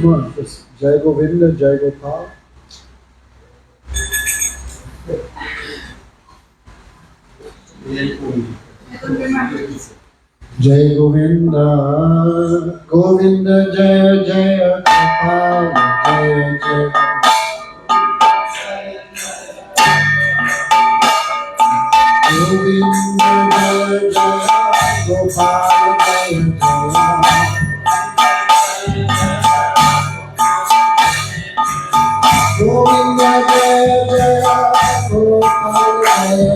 Come on, just Jai Govinda, Jai Gopal. Jai Govinda, Govinda, Jaya Jaya Gopal, Jaya Jaya. Govinda, Jaya Jaya Gopal, Jaya Jaya. Govinda, Jaya Jaya Gopal, Jaya Jaya.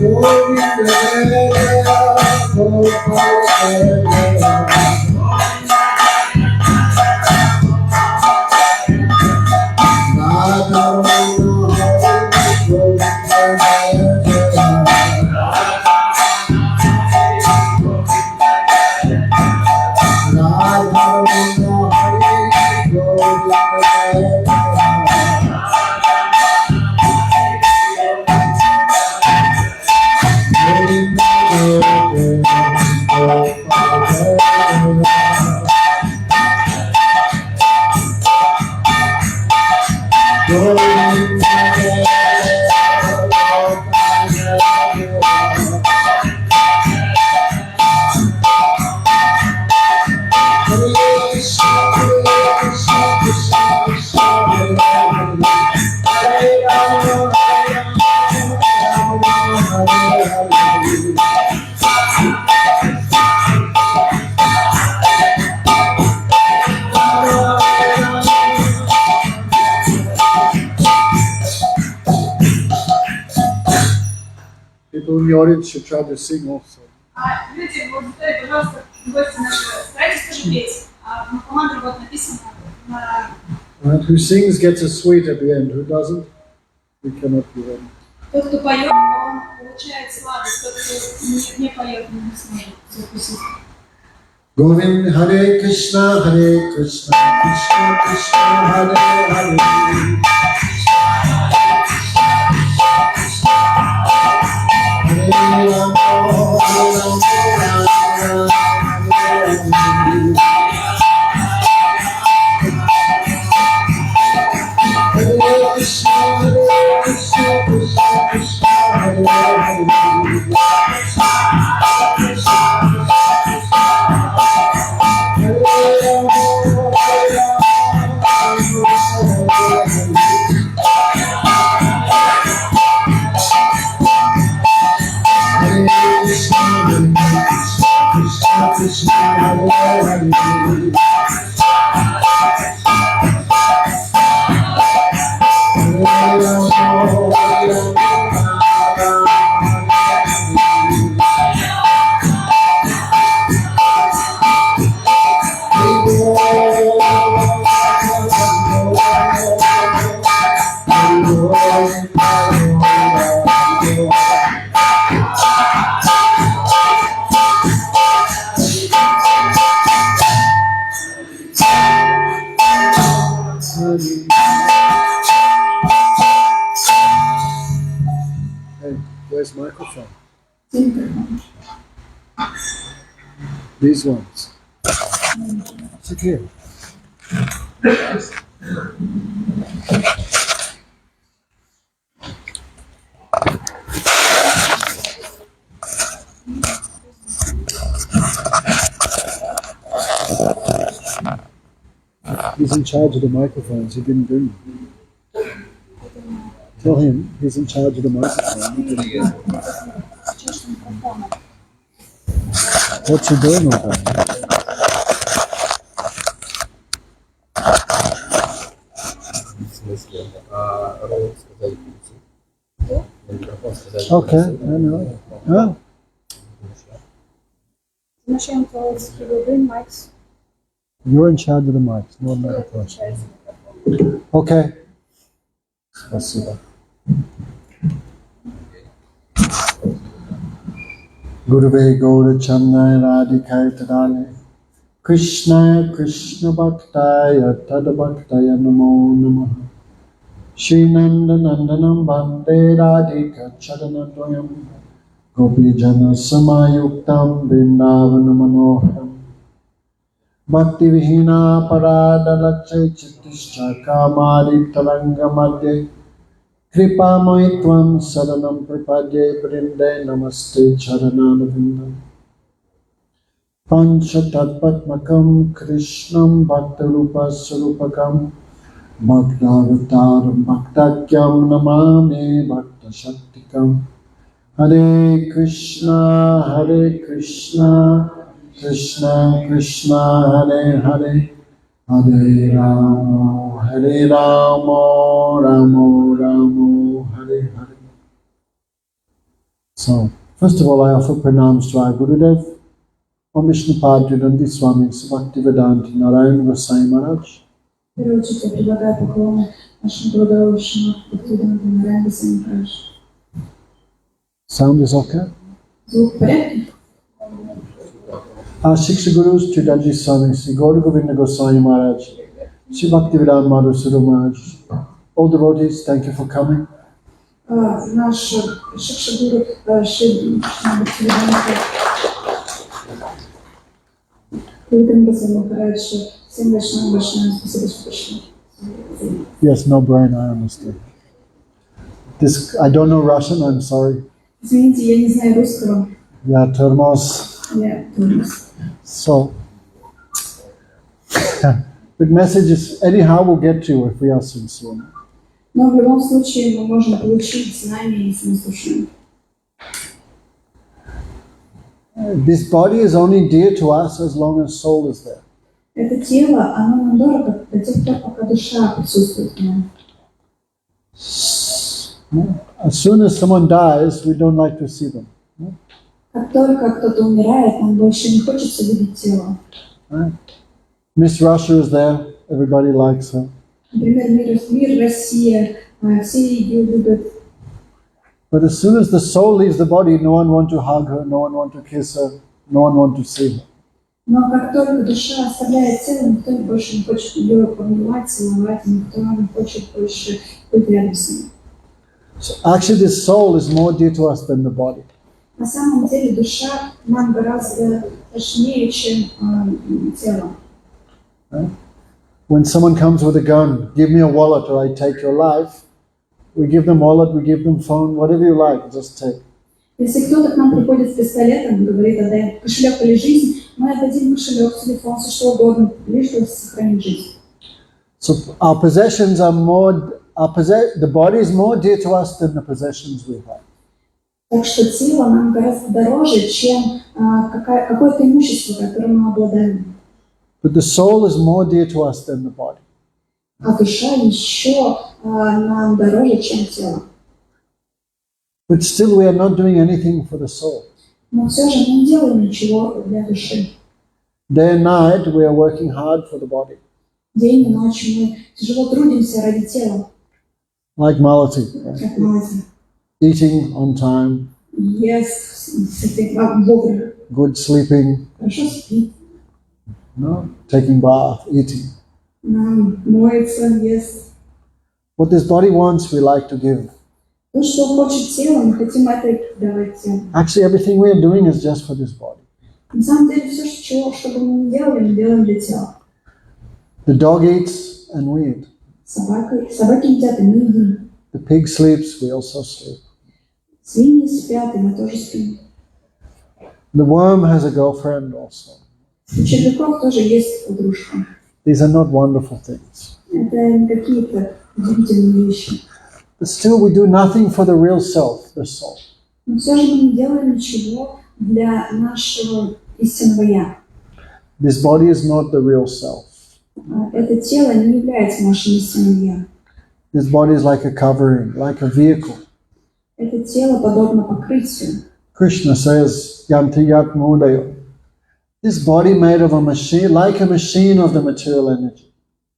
Govinda, Jaya Jaya Gopal, Jaya Jaya. Radha People in the audience should try to sing also. Люди, вот дай, пожалуйста, гости наши, старайтесь тоже петь. На команде вот написано на... Who sings gets a sweet at the end. Who doesn't, we cannot give them. Тот, кто поет, он получает сладость. Тот, кто не поет, не сможет закусить. Govind Hare Krishna, Krishna Krishna, Hare Hare. Hare Rama, Hare Krishna, Krishna Krishna, Hare Hare. Hey, where's microphone? These ones. Sit here. He's in charge of the microphones. He didn't bring them. Tell him he's in charge of the microphone. He didn't bring them. What's he doing with that? Okay, I know. Oh. You're in charge of the mics, no another person. Okay. Спасибо. Gurave Gaura Chandaya Radhikai Tadane Krishnaya Krishna Bhaktaya Tadabhaktaya Namo Namaha Shri Nanda Nandanam Bande Radhika Chadanatoyam Gopijana Samayuktam Vrindavana Manoharam Bhakti Vihina Parada Lakshya Chittischa Kamari Taranga Madhye Kripa Maitvam Saranam Pripadye Vrinde Namaste Charanavindam Pancha Tatpatmakam Krishnam Bhaktarupa Sarupakam Bhaktavataram Bhaktakyam Namame Bhakta Shaktikam Hare Krishna Krishna Krishna Hare Hare Hare Rama Rama Rama Hare Hare. So, first of all, I offer pranams to our Gurudev, Om Vishnupada Nandi Swami Bhaktivedanta Narayan Gosai Maharaj. В первую очередь я предлагаю поклоны нашему благодарующему Бхактивиданта Нараяна Госвами Махараджу. Sound is okay? Звук в порядке? Our Shiksha Gurus, Tridaji Swami, Sri Gaura Govinda Goswami Maharaj, Sri Bhaktivedanta Madhusudha Maharaj, all devotees, thank you for coming. Наш Шикша-гуру Шри Бхактивиданта Госвами Махарадж, всем большое спасибо, что пришли. Yes, no brain, I understand. This, I don't know Russian, I'm sorry. Извините, я не знаю русского. Yeah, Termos. Я тормоз. So, the messages, anyhow, will get to you if we are sincere. Но в любом случае мы можем получить знания, если мы слушаем. This body is only dear to us as long as soul is there. Это тело, оно нам дорого до тех пор, пока душа присутствует в нем. As soon as someone dies, we don't like to see them. Как только кто-то умирает, нам больше не хочется видеть тело. Right? Miss Russia is there, everybody likes her. Например, мир Россия, все ее любят. But as soon as the soul leaves the body, no one wants to hug her, no one wants to kiss her, no one wants to see her. Но как только душа оставляет тело, никто больше не хочет ее обнимать, целовать, никто не хочет больше быть рядом с ней. So actually this soul is more dear to us than the body. На самом деле душа нам гораздо важнее, чем тело. Right? When someone comes with a gun, give me a wallet or I take your life, we give them wallet, we give them phone, whatever you like, just take. Если кто-то к нам приходит с пистолетом и говорит, отдай кошелек или жизнь, мы отдадим кошелек, телефон, все что угодно, лишь бы сохранить жизнь. So our possessions are more, the body is more dear to us than the possessions we have. Так что тело нам гораздо дороже, чем какое-то имущество, которым мы обладаем. But the soul is more dear to us than the body. А душа еще нам дороже, чем тело. But still we are not doing anything for the soul. Но все же мы не делаем ничего для души. Day and night we are working hard for the body. День и ночь мы тяжело трудимся ради тела. Like Malati, Как Малати. eating on time, Ест вовремя. good sleeping, Хорошо спит. no, taking bath, eating. Моется, ест. What this body wants, we like to give. То, что хочет тело, мы хотим это давать телу. Actually, everything we are doing is just for this body. На самом деле, все, что бы мы ни делали, мы делаем для тела. The dog eats and we eat. Собаки едят, и мы едим. The pig sleeps, we also sleep. Свиньи спят, и мы тоже спим. The worm has a girlfriend also. У червяков тоже есть подружка. These are not wonderful things. Это не какие-то удивительные вещи. But still we do nothing for the real self, the soul. Но все же мы не делаем ничего для нашего истинного «я». This body is not the real self. Это тело не является нашим истинным «я». This body is like a covering, like a vehicle. Это тело подобно покрытию. Krishna says, Yanti Yat Mudayo. This body made of a machine, like a machine of the material energy.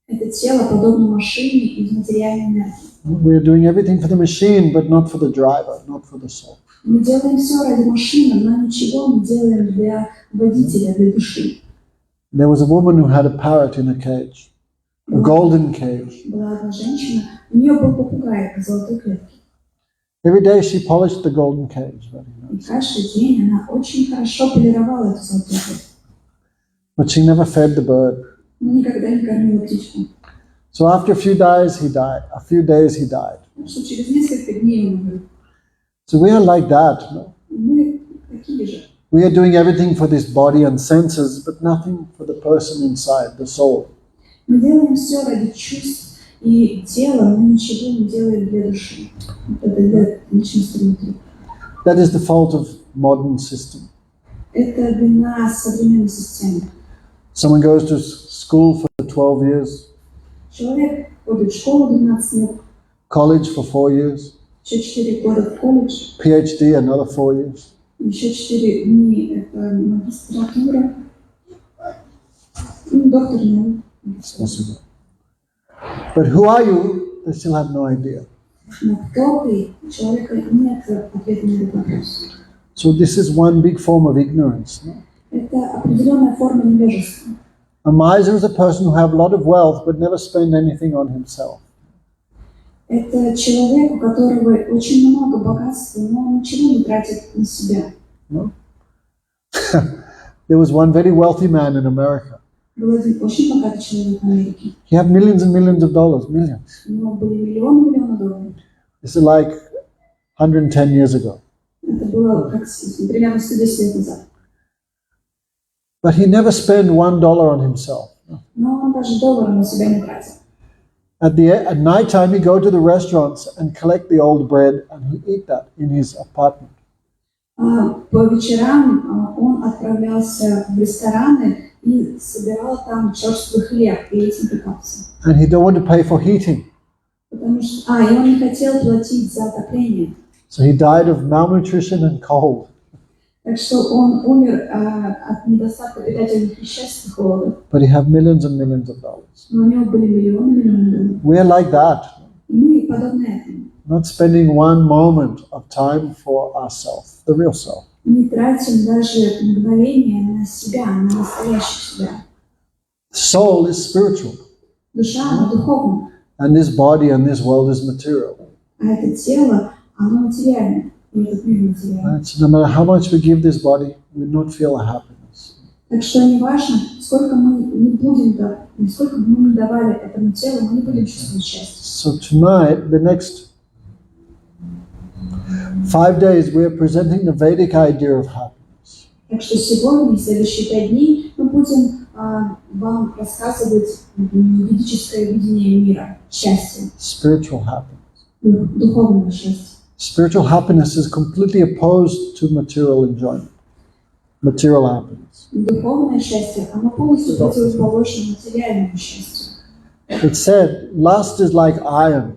Это тело подобно машине из материальной энергии. We are doing everything for the machine, but not for the driver, not for the soul. Мы делаем все ради машины, но ничего не делаем для водителя, для души. There was a woman who had a parrot in a cage, a golden cage. Была одна женщина, у нее был попугай в золотой клетке. Every day she polished the golden cage. Very И nice. каждый день она очень хорошо полировала эту золотую кость. But she never fed the bird. Но никогда не кормила птичку. So after a few days, he died. A few days, he died. Так что через несколько дней он умер. So we are like that. No? И мы такие же. We are doing everything for this body and senses, but nothing for the person inside, the soul. Мы делаем все ради чувств и тела, но ничего не делаем для души. Это для личности внутри. That is the fault of modern system. Это вина современной системы. Someone goes to school for 12 years, Человек ходит в школу 12 лет, college for 4 years, еще 4 года в колледж, PhD another 4 years. еще 4 дни это магистратура, доктор наук. It's possible. But who are you? They still have no idea. Но кто ты? У человека нет ответа на этот вопрос. So this is one big form of ignorance. No? Это определенная форма невежества. A miser is a person who have a lot of wealth but never spend anything on himself. Это человек, у которого очень много богатства, но он ничего не тратит на себя. No? There was one very wealthy man in America. Был один очень богатый человек в Америке. He had millions and millions of dollars, millions. У него были миллионы долларов. This is like 110 years ago. Это было как примерно 110 лет назад. But he never spent $1 on himself. Но он даже доллара на себя не тратил. At night time, he go to the restaurants and collect the old bread and he eat that in his apartment. По вечерам он отправлялся в рестораны и собирал там черствый хлеб и этим питался. And he don't want to pay for heating. Потому что, и он не хотел платить за отопление. So he died of malnutrition and cold. Так что он умер от недостатка питательных веществ и холода. But he had millions and millions of dollars. Но у него были миллионы долларов. We are like that. И мы подобны этому. Not spending one moment of time for ourselves, the real self. Не тратим даже мгновение на себя, на настоящего себя. Soul is spiritual. Душа, она духовна. And this body and this world is material. А это тело, оно материально. И этот мир материальный. Right? So no matter how much we give this body, we will not feel a happiness. Так что не важно, сколько мы не будем давать, сколько бы мы не давали этому телу, мы не будем чувствовать счастье. So tonight, the next 5 days, we are presenting the Vedic idea of happiness. Так что сегодня и следующие 5 дней мы будем вам рассказывать ведическое видение мира, счастья, Spiritual happiness. духовного счастья. Spiritual happiness is completely opposed to material enjoyment, material happiness. Духовное счастье, оно полностью противоположно материальному счастью. It said, lust is like iron,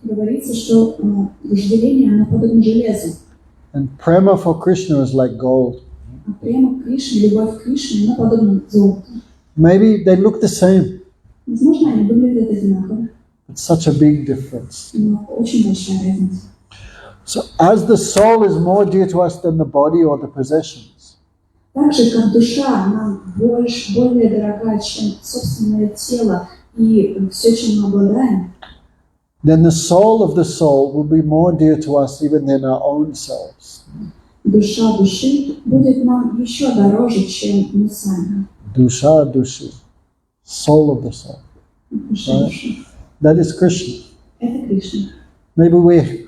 Говорится, что вожделение, оно подобно железу, and prema for Krishna is like gold. а прямо к Кришне, любовь к Кришне, она подобна золоту. Maybe they look the same, Возможно, они выглядят одинаково, but such a big difference. но очень большая разница. So as the soul is more dear to us than the body or the possessions, Так же, как душа нам более дорога, чем собственное тело и все, чем мы обладаем, then the soul of the soul will be more dear to us even than our own selves. душа души будет нам еще дороже, чем мы сами. Dusha dushi, soul of the soul. Душа Right. души. That is Krishna. Это Кришна. Maybe we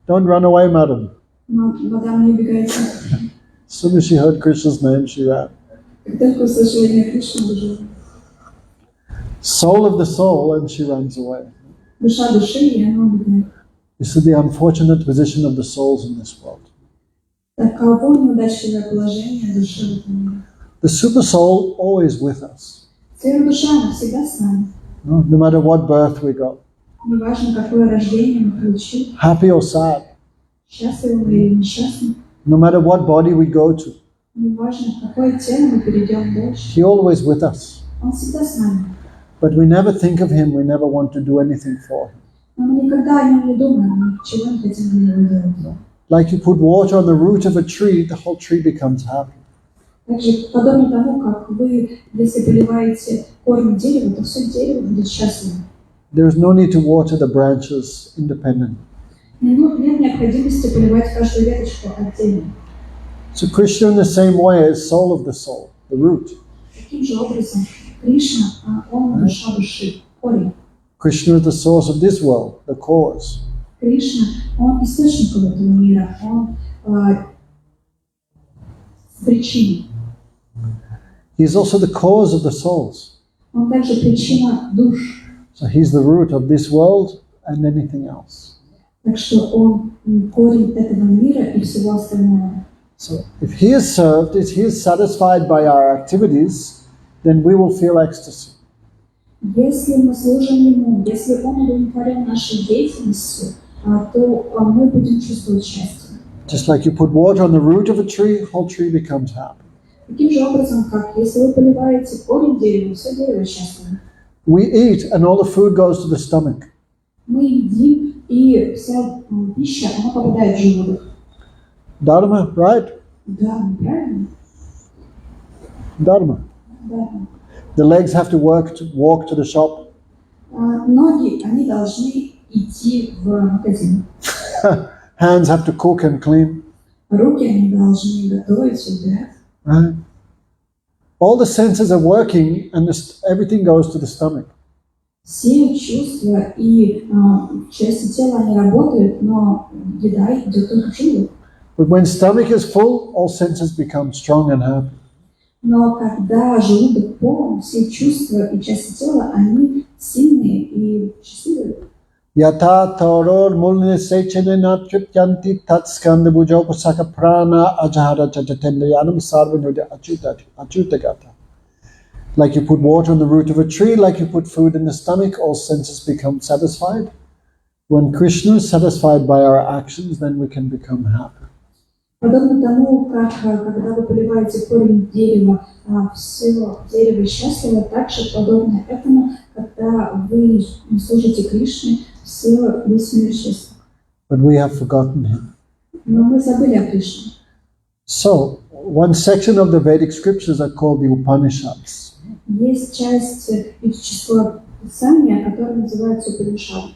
don't run away, madam. Но мадам не убегает. As soon as she heard Krishna's name, she ran. Как только услышала имя Кришны, бежала. Soul of the soul, and she runs away. Душа души, и она убегает. This is the unfortunate position of the souls in this world. Таково неудачливое положение души в этом мире. The super soul always with us. Сфера-душа, она всегда с нами. No matter what birth we got, Неважно, какое рождение мы получили, happy or sad, счастливы мы или несчастны, no matter what body we go to, неважно, в какое тело мы перейдем дальше, He always with us. Он всегда с нами. But we never think of Him, we never want to do anything for Him. Но мы никогда о нем не думаем, мы ничего не хотим для него делать. Like you put water on the root of a tree, the whole tree becomes happy. Также, подобно тому, как вы, если поливаете корни дерева, то все дерево будет счастливо. There is no need to water the branches independently. Нет необходимости поливать каждую веточку отдельно. So Krishna in the same way is soul of the soul, the root. Таким же образом Кришна, он душа души, корень. Krishna is the source of this world, the cause. Кришна, он источник этого мира, он причина. He is also the cause of the souls. Он также причина душ. So he's the root of this world and anything else. Так что он корень этого мира и всего остального. So if he is served, if he is satisfied by our activities, then we will feel ecstasy. Если мы служим ему, если он удовлетворен нашей деятельностью, то мы будем чувствовать счастье. Just like you put water on the root of a tree, whole tree becomes happy. Таким же образом, как если вы поливаете корень дерева, все дерево счастливо. We eat and all the food goes to the stomach. Мы едим, и вся пища, она попадает в желудок. Dharma, right? Да, правильно? Dharma. Да. The legs have to walk to the shop. Ноги, они должны идти в магазин. Hands have to cook and clean. Руки, они должны готовить, убирать. Right? All the senses are working and everything goes to the stomach. Все чувства и части тела, они работают, но еда идет только в желудок. But when stomach is full, all senses become strong and happy. Но когда желудок полон, все чувства и части тела, они сильные и счастливые. Yata taror mulne sechene natripyanti tatskanda bujopasaka prana ajahara chatatendriyanam sarvanuda achutagata. Like you put water on the root of a tree, like you put food in the stomach, all senses become satisfied. When Krishna is satisfied by our actions, then we can become happy. Подобно тому, как когда вы поливаете корень дерева, все дерево счастливо, также подобно этому, когда вы служите Кришне, весь мир счастлив. But we have forgotten him. Но мы забыли о Кришне. So, one section of the Vedic scriptures are called the Upanishads. Есть часть ведического писания, которая называется Упанишады.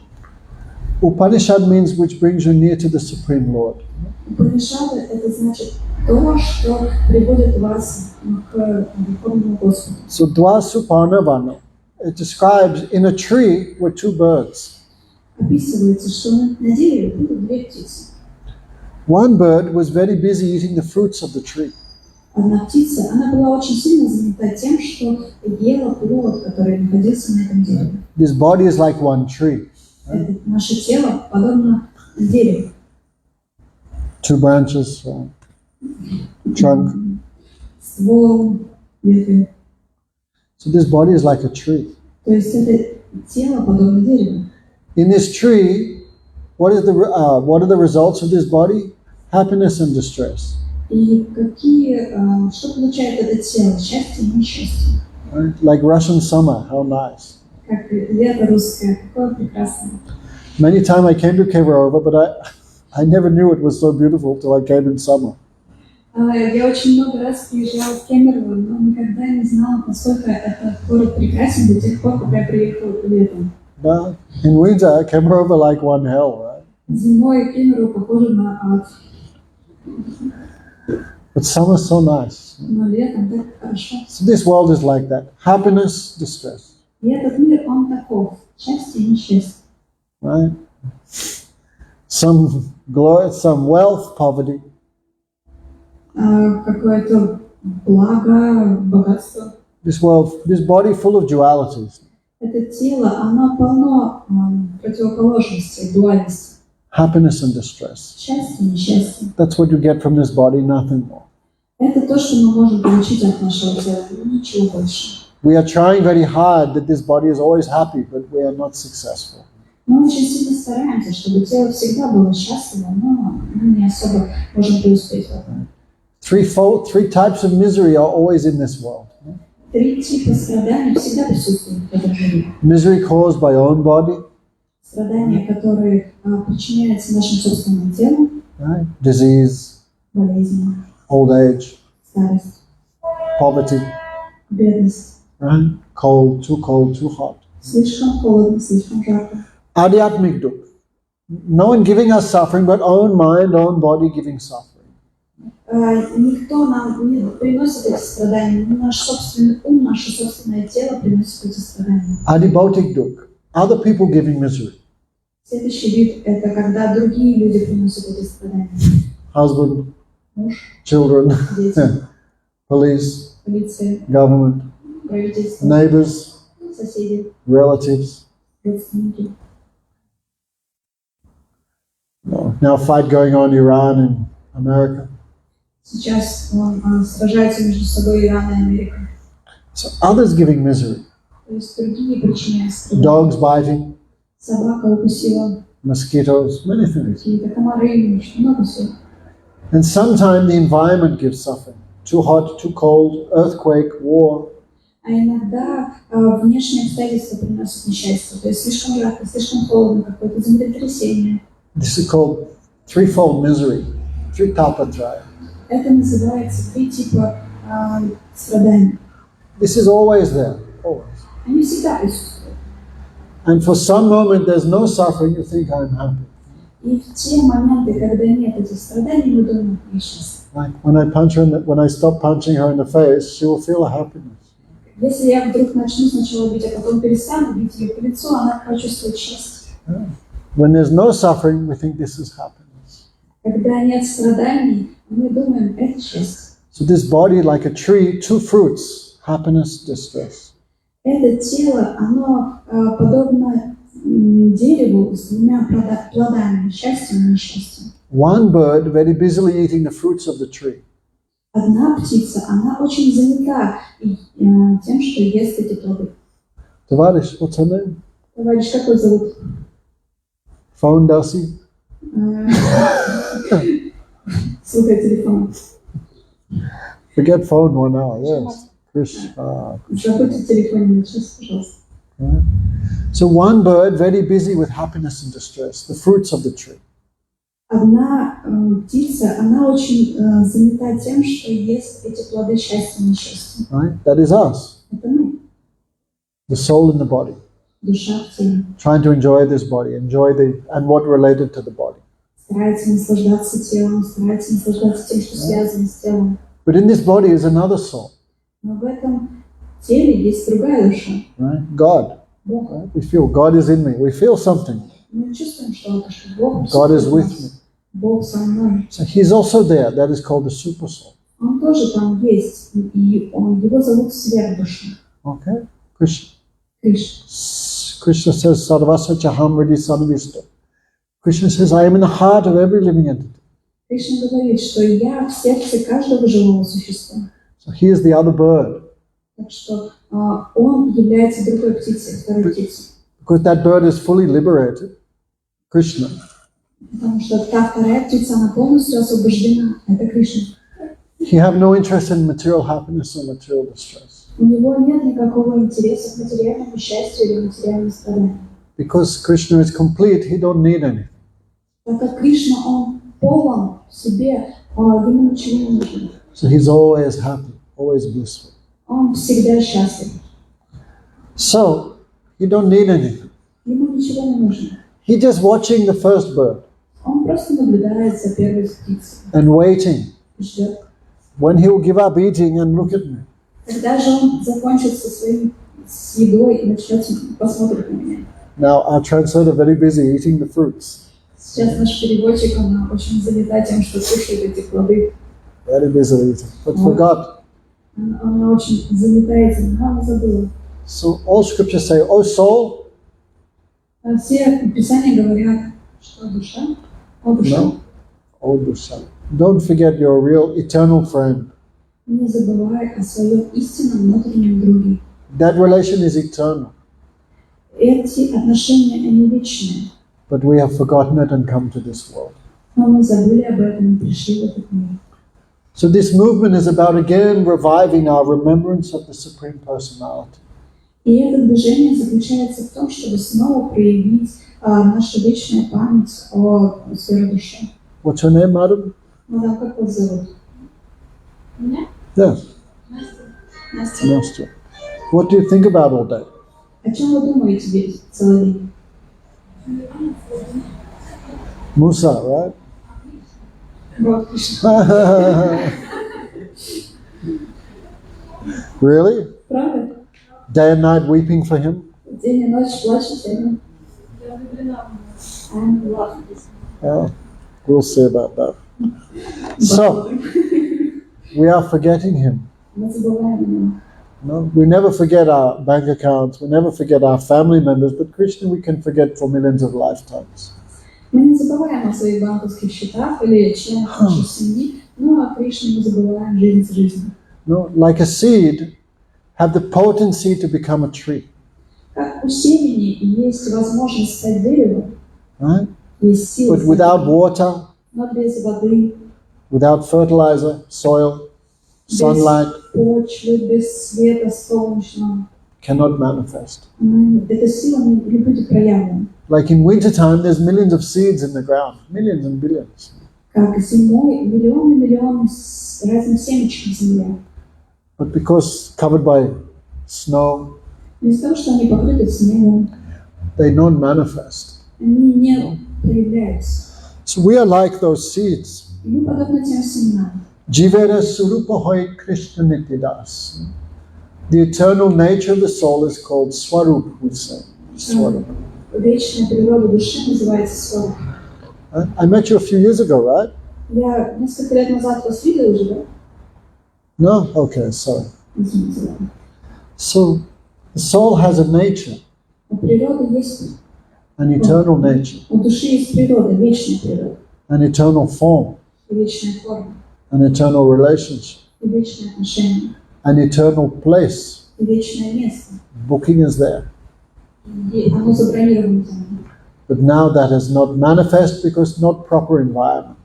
Upanishad means which brings you near to the Supreme Lord. Упанишады — это значит то, что приводит вас к Верховному Господу. So, Dvasuparnavana, it describes in a tree were two birds. Описывается, что на дереве было две птицы. One bird was very busy eating the fruits of the tree. Одна птица, она была очень сильно занята тем, что ела плод, который находился на этом дереве. This body is like one tree. Наше тело подобно дереву. Two branches, trunk. Ствол, ветви. So this body is like a tree. То есть это тело подобно дереву. In this tree, what are the results of this body? Happiness and distress. И что получает это тело? Счастье и несчастье. Right? Like Russian summer, how nice. Как лето русское, какое прекрасное. Many times I came to Kemerovo, but I never knew it was so beautiful till I came in summer. Я очень много раз приезжала в Кемерово, но никогда не знала, насколько этот город прекрасен до тех пор, пока я приехала летом. But in winter, Kemerovo like one hell, right? Зимой Кемерово похоже на ад. But summer is so nice. Но летом так хорошо. So this world is like that. Happiness, distress. И этот мир, он таков. Счастье и несчастье. Right? Some glory, some wealth, poverty. Какое-то благо, богатство. This world, this body full of dualities. Это тело, оно полно противоположностей, дуальности. Happiness and distress. Счастье и несчастье. That's what you get from this body, nothing more. Это то, что мы можем получить от нашего тела, ничего больше. We are trying very hard that this body is always happy, but we are not successful. Мы очень сильно стараемся, чтобы тело всегда было счастливо, но мы не особо можем преуспеть в этом. Three types of misery are always in this world. 3 типа страданий всегда присутствуют в этом мире. Misery caused by own body, Страдания, которые причиняются нашим собственным телом, right? Disease, болезни, old age, старость, poverty, бедность, right? Cold, too hot. слишком холодно, слишком жарко. Adhyatmic dukh, No one giving us suffering, but own mind, own body giving suffering. Никто нам не приносит эти страдания, наш собственный ум, наше собственное тело приносит эти страдания. Adibautic duk, other people giving misery. Следующий вид – это когда другие люди приносят эти страдания. Husband, Муж, children, дети, police, полиция, government, правительство, neighbors, соседи, relatives. родственники. Now fight going on Iran and America. Сейчас сражаются между собой Иран и Америка. So others giving misery. То есть другие причиняют страдания. Dogs biting, Собака укусила, mosquitoes, many things. какие-то комары, много всего. And sometimes the environment gives suffering. Too hot, too cold, earthquake, war. А иногда внешние обстоятельства приносят несчастье. То есть слишком жарко, слишком холодно, какое-то землетрясение. This is called threefold misery. Tritapatraya. Это называется 3 типа страданий. This is always there, always. Они всегда присутствуют. And for some moment there's no suffering, you think I'm happy. И в те моменты, когда нет этих страданий, мы думаем, я счастлив. Like when I stop punching her in the face, she will feel a happiness. Если я вдруг начну сначала бить, а потом перестану бить ее по лицу, она почувствует счастье. When there's no suffering, we think this is happiness. Когда нет страданий, мы думаем, это счастье. So this body, like a tree, 2 fruits, happiness, distress. Это тело, оно подобно дереву с 2 плодами, счастьем и несчастьем. One bird very busily eating the fruits of the tree. Одна птица, она очень занята тем, что ест эти плоды. Tavarish, what's her name? Товарищ, как его зовут? Phone Darcy? Слухай телефон. Forget phone 1 hour, yes. Krish. Забудьте телефон на час, пожалуйста. Right. So one bird very busy with happiness and distress, the fruits of the tree. Одна птица, она очень занята тем, что ест эти плоды счастья и несчастья. Right? That is us, Это мы, the soul in the body, душа в теле. trying to enjoy this body, and what related to the body. Старается наслаждаться телом, старается наслаждаться тем, что связано с телом. But in this body is another soul, Но в этом теле есть другая душа. right? God. Бог. Right? We feel God is in me. We feel something. Мы чувствуем что-то, что Бог God is with me. Бог со мной. So He's also there. That is called the super soul. Он тоже там есть, и его зовут сверхдуша. Okay? Krishna. Кришна. Krishna says, Sarvasa Chaham Riddhi Sanvista. Krishna says, I am in the heart of every living entity. Кришна говорит, что я в сердце каждого живого существа. So He is the other bird. Так что он является другой птицей, второй птицей. Because that bird is fully liberated, Krishna. Потому что та вторая птица, она полностью освобождена. Это Кришна. He have no interest in material happiness or material distress. У него нет никакого интереса к материальному счастью или материальному страданию. Because Krishna is complete, he don't need anything. Так как Кришна, он полон в себе, ему ничего не нужно. So he's always happy, always blissful. Он всегда счастлив. So he don't need anything. Ему ничего не нужно. He just watching the first bird Он просто наблюдает за первой птицей. and waiting Ждет. when he will give up eating and look at me. Когда же он закончит с едой и начнет посмотреть на меня. Now our translator very busy eating the fruits. Сейчас наш переводчик, она очень занята тем, что кушает эти плоды. Very busy eating, but forgot. Она очень занята этим, но она забыла. So all scriptures say, "Oh soul." Все писания говорят, что душа, о душа. No. Oh dusha. Don't forget your real eternal friend. Не забывай о своем истинном внутреннем друге. That relation is eternal. Эти отношения, они вечные. But we have forgotten it and come to this world. Но мы забыли об этом и пришли в этот мир. So this movement is about again reviving our remembrance of the Supreme Personality. И это движение заключается в том, чтобы снова проявить нашу вечную память о своей душе. What's her name, madam? Мадам, как вас зовут? Меня? Yes, Настя. Nastya. What do you think about all that? О чем вы думаете целый день? Musa, right? Вот Кришна. Really? Правда? Day and night weeping for him? День и ночь плачет о нем. Я влюблена в него. I'm in love with this. Yeah, we'll see about that. So, we are forgetting him. Мы забываем о нем. No, we never forget our bank accounts, we never forget our family members, but Krishna we can forget for millions of lifetimes. Мы не забываем о своих банковских счетах или членах нашей семьи, но о Кришне мы забываем жизнь с жизнью. No, like a seed, have the potency to become a tree. Как у семени есть возможность стать деревом, Right? есть сила, But without water, но без воды, without fertilizer, soil, sunlight, без почвы, без света солнечного, cannot manifest. эта сила не будет проявлена. Like in wintertime, there's millions of seeds in the ground, millions and billions. Как зимой миллионы разных семечек на земле. But because covered by snow, Из-за того, что они покрыты снегом, they don't manifest. они не проявляются. So we are like those seeds. И мы подобны тем семенам. Jivera Surupa Hoy Krishna Nityadas. The eternal nature of the soul is called Swarup, we say. Swarup. Вечная природа души называется свару. I met you a few years ago, right? Я несколько лет назад вас видел уже, да? No? Okay, sorry. Извините, ладно. So, the soul has a nature, У природы есть, an eternal nature, у души есть природа, вечная природа, an eternal form, и вечная форма, an eternal relationship, и вечное отношение, an eternal place. и вечное место. Booking is there. И оно забронировано там. But now that has not manifest because not proper environment.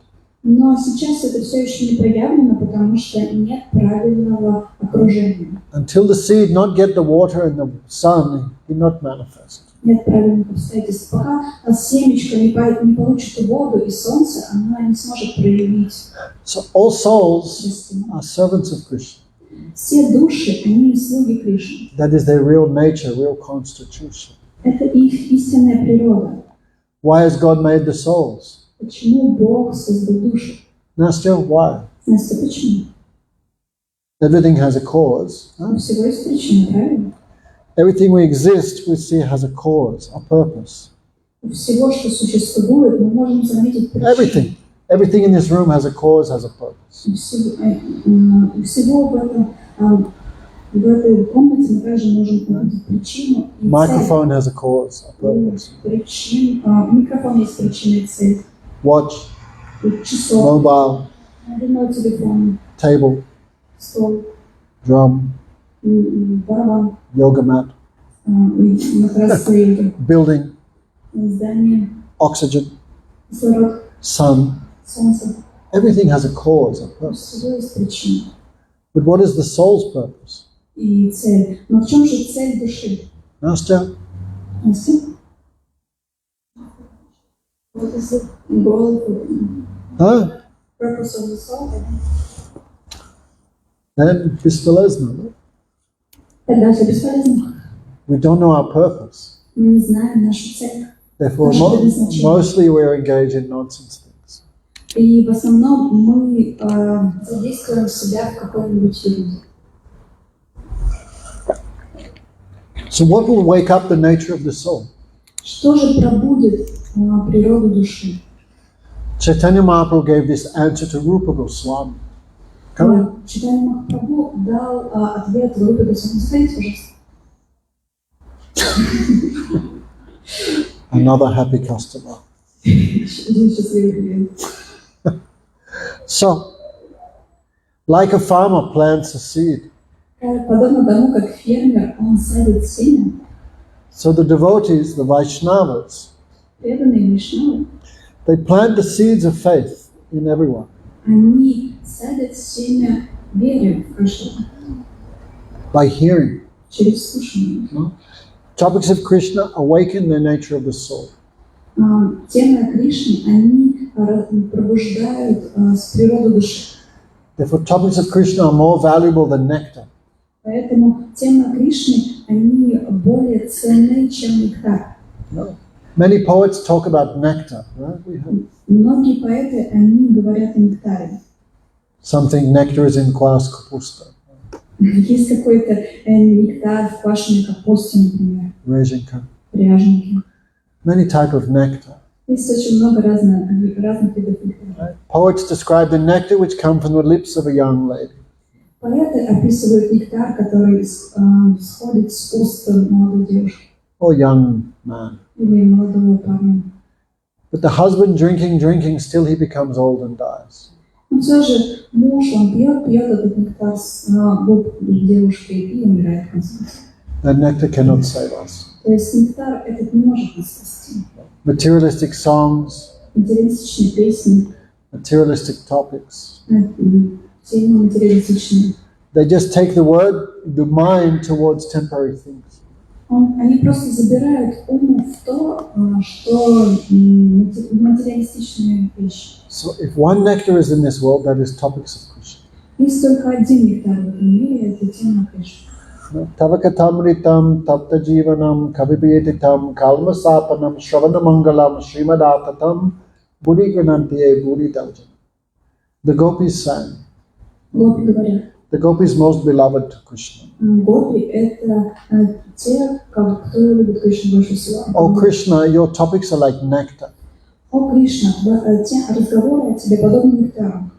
Но сейчас это все еще не проявлено, потому что нет правильного окружения. Until the seed not get the water and the sun, it not manifest. Нет правильных обстоятельств. Пока семечко не получит воду и солнце, она не сможет проявить. So all souls истину. are servants of Krishna. Все души, они слуги Кришны. That is their real nature, real constitution. Это их истинная природа. Why has God made the souls? Почему Бог создал души? Nastya, why? Настя, почему? Everything has a cause. У всего есть причина, правильно? Everything we exist, we see has a cause, a purpose. У всего, что существует, мы можем заметить причину. Everything. Everything in this room has a cause, has a purpose. У всего в этой комнате мы также можем увидеть причину и цель. Microphone has a cause, a purpose. Микрофон есть причина и цель. Watch, Часов, mobile, мобильный телефон, table, стол, drum, барабан, yoga mat, матрас, building, здание, oxygen, кислород, sun. солнце. Everything has a cause, a У purpose. всего есть причина But what is the soul's purpose? и цель. Но в чем же цель души? Nastya? Настя? What is the goal for Huh? purpose of the soul? Then бесполезно, no? Тогда все бесполезно. We don't know our purpose. Мы не знаем нашу цель. Therefore, mostly we are engaged in nonsense things. И в основном мы задействуем себя в какой-нибудь ерунде. So what will wake up the nature of the soul? Что же пробудет природу души? Chaitanya Mahaprabhu gave this answer to Rupa Goswami. Читание Махапрабху дал ответ в Рупе Госвами. Скажите, пожалуйста. Another happy customer. Один счастливый клиент. So, like a farmer plants a seed, Подобно тому, как фермер, он садит семя, so the devotees, the Vaishnavas, преданные Вишнавы, they plant the seeds of faith in everyone. они садят семя веры в каждого By hearing. через слушание. Topics of Krishna awaken the nature of the soul. Темы Кришны, они пробуждают природу души. Therefore, topics of Krishna are more valuable than nectar. Поэтому темы Кришны, они более ценны, чем нектар. Many poets talk about nectar, right? We have Многие поэты, они говорят о нектаре. Some think nectar is in kvass kapusta, Есть какой-то нектар в квашеной капусте, например, rezhinka. ряженки. Many types of nectar. Есть очень много разных видов нектара. Right? Poets describe the nectar which come from the lips of a young lady. Поэты описывают нектар, который сходит с уст молодой девушки Or young man. или молодого парня. But the husband drinking, still he becomes old and dies. Но все же муж, он пьет этот нектар с губ девушки и умирает в конце концов. That nectar cannot save us. То есть нектар этот не может нас спасти. Materialistic songs, Материалистичные песни, materialistic topics. темы материалистичные. They just take the mind towards temporary things. Они просто забирают ум в то, что материалистичные вещи. So if one nectar is in this world, that is topics of Krishna. Есть только один нектар в этом мире, это тема Кришны. Tavakatamritam tapta jivanam kavibhyetitam kalmasapanam shravanamangalam srimadatatam buddhiganantiye buddhidavjana. The gopis sang. Гопи говорят. The gopis most beloved to Krishna. Гопи — это те, кто любит Кришну больше всего. Oh Krishna, your topics are like nectar. О Кришна, те разговоры о тебе подобны нектару.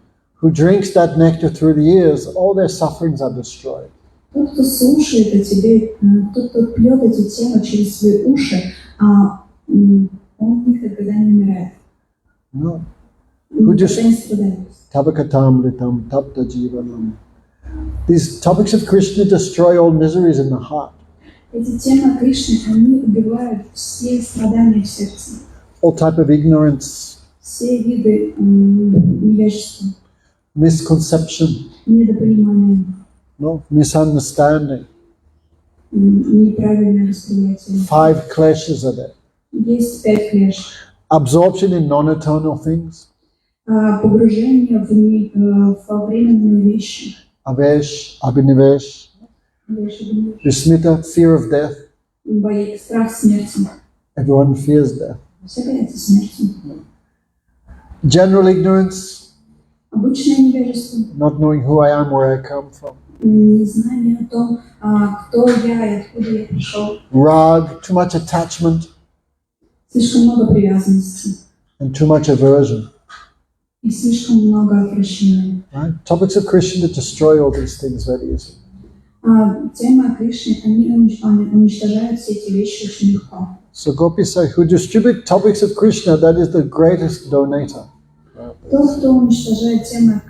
Who drinks that nectar through the years, all their sufferings are destroyed. Тот, кто слушает о тебе, тот, кто пьет эти темы через свои уши, он никогда не умирает. No. Никогда не страдает. Tavakatamritam tapta jivanam. These topics of Krishna destroy all miseries in the heart. Эти темы Кришны, они убивают все страдания в сердце, All type of ignorance, все виды невежества, misconception, недопонимания, no, misunderstanding. неправильное восприятие. 5 clashes are there. Есть 5 клеш. Absorption in non-eternal things, Погружение во временные вещи. avesh, abhinivesh, vismita, fear of death. Страх смерти. Everyone fears death. Все боятся смерти. General ignorance, Обычное невежество. not knowing who I am, where I come from. Незнание о том, кто я и откуда я пришел. Rag, too much attachment, Слишком много привязанности. and too much aversion. И слишком много отвращения. Right? Topics of Krishna destroy all these things very easily. Тема Кришны, они уничтожают все эти вещи очень легко. So gopis say, who distribute topics of Krishna, that is the greatest donator. Тот, кто уничтожает темы,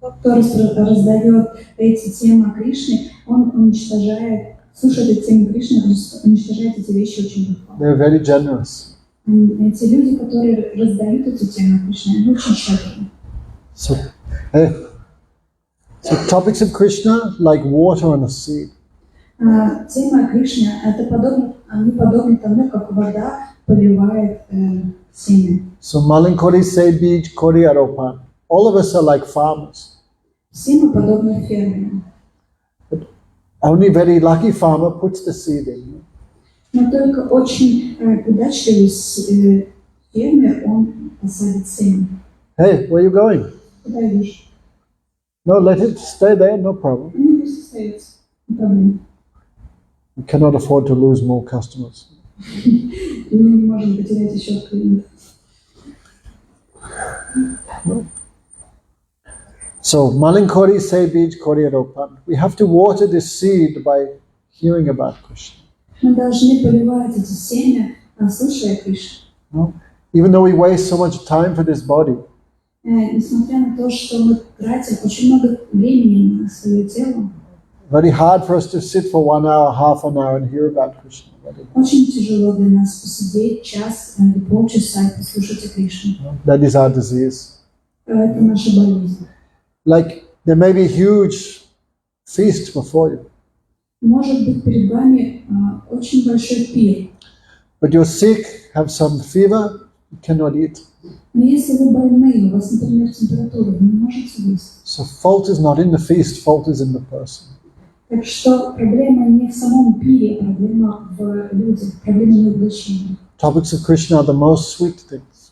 кто раздает эти темы Кришны, он уничтожает, слушает эти темы Кришны, уничтожает эти вещи очень легко. They're very generous. Эти люди, которые раздают эти темы Кришны, они очень щедры. So topics of Krishna like water on a seed. Тема Кришны, они подобны тому, как вода поливает семя. So Malinkori say beach kori aropan. All of us are like farmers. Все мы подобны фермерам. Only very lucky farmer puts the seed in. Но только очень удачливый фермер, он посадит семя. Hey, where are you going? Куда идешь? No, let it stay there, no problem. Они пусть остаются. Не проблема. We cannot afford to lose more customers. Мы не можем потерять еще клиентов. No. So Malinkori say beach kori aropan. We have to water this seed by hearing about Krishna. Мы должны поливать эти семя, слушая Кришну. No? Even though we waste so much time for this body, Несмотря на то, что мы тратим очень много времени на свое тело, very hard for us to sit for 1 hour, half an hour and hear about Krishna. очень тяжело для нас посидеть час или полчаса и послушать о Кришне. That is our disease. Это наша болезнь. Like there may be a huge feast before you, Может быть, перед вами очень большой пир. but you're sick, have some fever, you cannot eat. Но если вы больны, у вас, например, температура, вы не можете есть. So fault is not in the feast, fault is in the person. Так что проблема не в самом пире, проблема в людях, проблема не в лечении. Topics of Krishna are the most sweet things.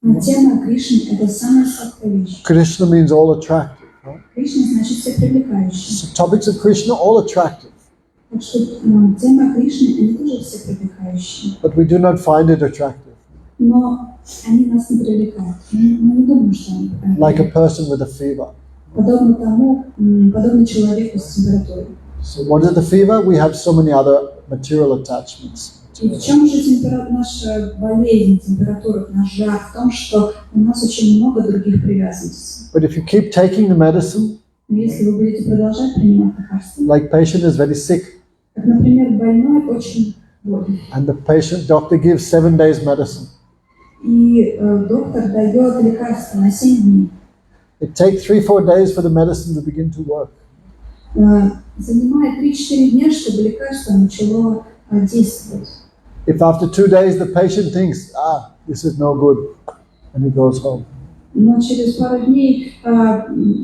Тема Кришны – это самая сладкая вещь. Krishna means all attractive. Right? Кришна значит все привлекающие. So topics of Krishna, all attractive. Так что тема Кришны, они тоже все привлекающие. But we do not find it attractive. Но они нас не привлекают. Мы не думаем, что они привлекают. Like a person with a fever. Подобно человеку с температурой. So what is the fever? We have so many other material attachments. И в чем же наша болезнь, температура, наш жар? В том, что у нас очень много других привязанностей. But if you keep taking the medicine, Но если вы будете продолжать принимать лекарства, like patient is very sick, как, например, больной очень болен, and the doctor gives 7 days medicine. и доктор дает лекарства на 7 дней. It takes 3-4 days for the medicine to begin to work. Занимает 3-4 дня, чтобы лекарство начало действовать. If after 2 days the patient thinks, this is no good, and he goes home. Но через пару дней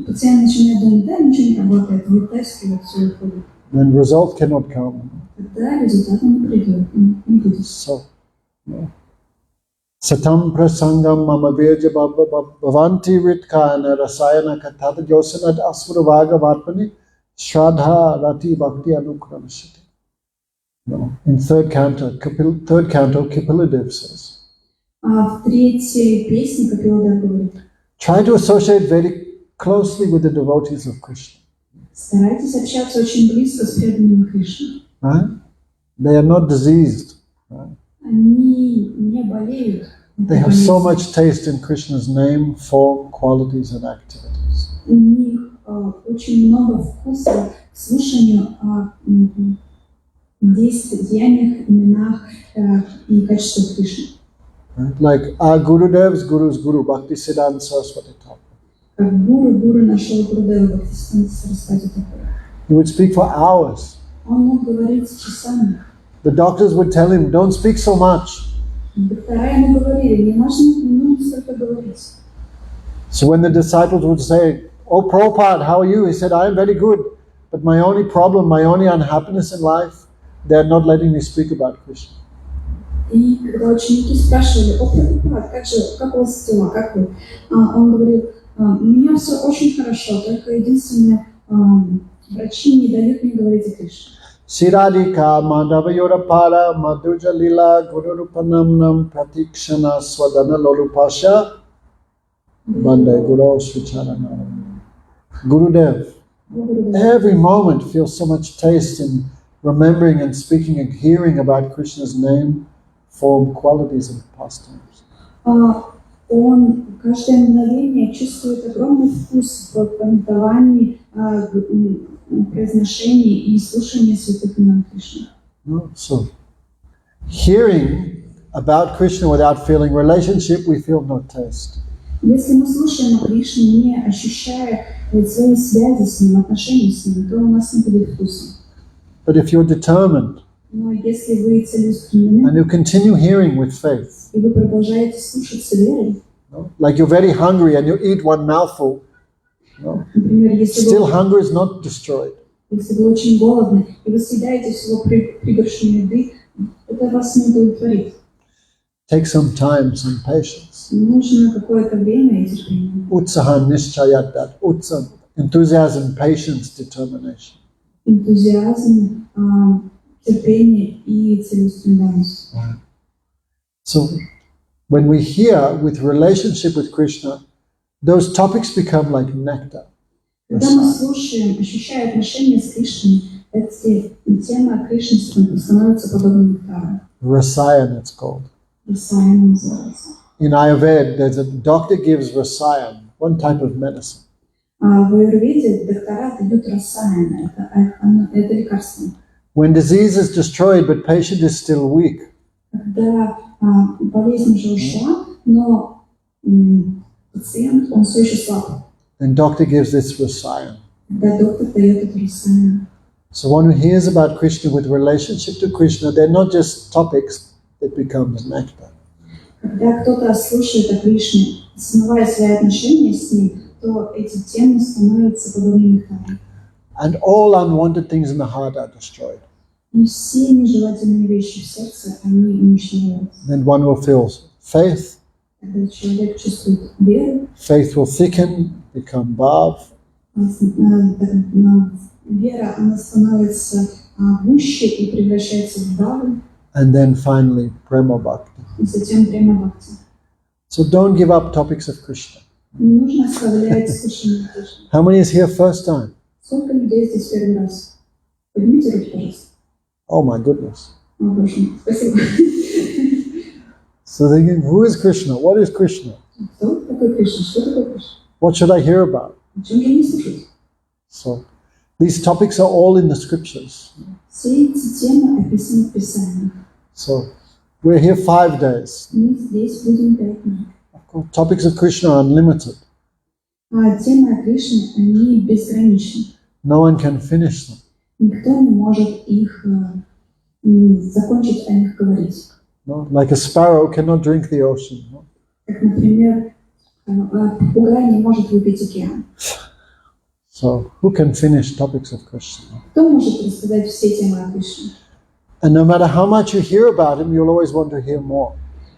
пациент начинает думать, да, ничего не работает, вытаскивает, все уходит. Then result cannot come. Тогда результата не придет, не будет. So, Satam prasangam mama veja bhavanti ritkana rasayana kathata josanat asvaravaga varpani shraddha rati bhakti anukramashati. In third canto, Kipaladev says, В третьей песне Капиладев говорит: try to associate very closely with the devotees of Krishna. Старайтесь общаться очень близко с преданными Кришны. Right? They are not diseased. Right? Они не болеют. They have so much taste in Krishna's name, form, qualities, and activities. У них очень много вкуса к слушанию о действиях, деяниях, именах и качествах Кришны. Right? Like our Gurudev's Guru's Guru, Bhaktisiddhanta Saraswati Thakur. Как гуру нашего Гурудева Бхактисиддханта Сарасвати Тхакура. He would speak for hours. Он мог говорить часами. The doctors would tell him, don't speak so much. Доктора ему говорили, не нужно столько говорить. So when the disciples would say, oh Prabhupada, how are you? He said, I am very good. But my only problem, my only unhappiness in life, they are not letting me speak about Krishna. И когда ученики спрашивали, о Прабхупад, как у вас дела, как вы? Он говорил, у меня все очень хорошо, только единственное, врачи не дают мне говорить о Кришне. Siradika Madhavayora Para Madhuja Lila Guru Rupanamnam Pratikshana Swadana Lolupasha Bande Guru Sricharana. Gurudev, every moment feels so much taste in remembering and speaking and hearing about Krishna's name, form, qualities, and pastimes. Он каждое мгновение чувствует огромный вкус в пометовании, произношении и слушании святых имен Кришны. So, hearing about Krishna without feeling relationship, we feel no taste. Если мы слушаем о Кришне, не ощущая своей связи с Ним, отношений с Ним, то у нас не будет вкуса. But if you're determined, Но если вы целеустремлены, and you continue hearing with faith, и вы продолжаете слушать с верой, like you're very hungry and you eat one mouthful, например, если still hunger is not destroyed. вы очень голодны, и вы съедаете всего пригоршню еды, это вас не удовлетворит. Take some time, some patience. Нужно какое-то время и терпение. Utsaha nishchayatat, enthusiasm, patience, determination. Энтузиазм, терпение и целеустремленность. So, when we hear with relationship with Krishna, those topics become like nectar. Когда мы слушаем, ощущая отношения с Кришной, эти темы о Кришне становятся подобными нектару. Rasayan, it's called. Расаян называется. In Ayurveda, there's a doctor gives rasayan, one type of medicine. В аюрведе доктора дают расаян, это лекарство. When disease is destroyed, but patient is still weak, Когда болезнь уже ушла, но пациент, он все еще слаб. then doctor gives this rasayan. Когда доктор дает это расаян. So one who hears about Krishna with relationship to Krishna, they're not just topics, it becomes nectar. Когда кто-то слушает о Кришне, основая свои отношения с ним, то эти темы становятся подобными нектару. And all unwanted things in the heart are destroyed. И все нежелательные вещи в сердце, они уничтожаются. Then one will feel faith, Когда человек чувствует веру, faith will thicken, become bhav, вера, она становится гуще и превращается в бхаву, and then finally prema bhakti. и затем према бхакти. So don't give up topics of Krishna. Не нужно оставлять слушание Кришны. How many is here first time? Сколько людей здесь первый раз? Поднимите руки, пожалуйста. Oh my goodness. О, Боже мой, спасибо. So thinking, who is Krishna? What is Krishna? Кто такой Кришна? Что такое Кришна? What should I hear about? О чем же мне слушать? So these topics are all in the scriptures. Все эти темы описаны в Писании. So we're here 5 days. Мы здесь будем 5 дней. Of course, topics of Krishna are unlimited. А темы о Кришне, они безграничны. No one can finish them. Никто не может их закончить, о них говорить. No? Like a sparrow cannot drink the ocean. No? Как, например, попугай не может выпить океан. So who can finish topics of Krishna? Кто может рассказать все темы о Кришне? And no matter how much you hear about him, you'll always want to hear more.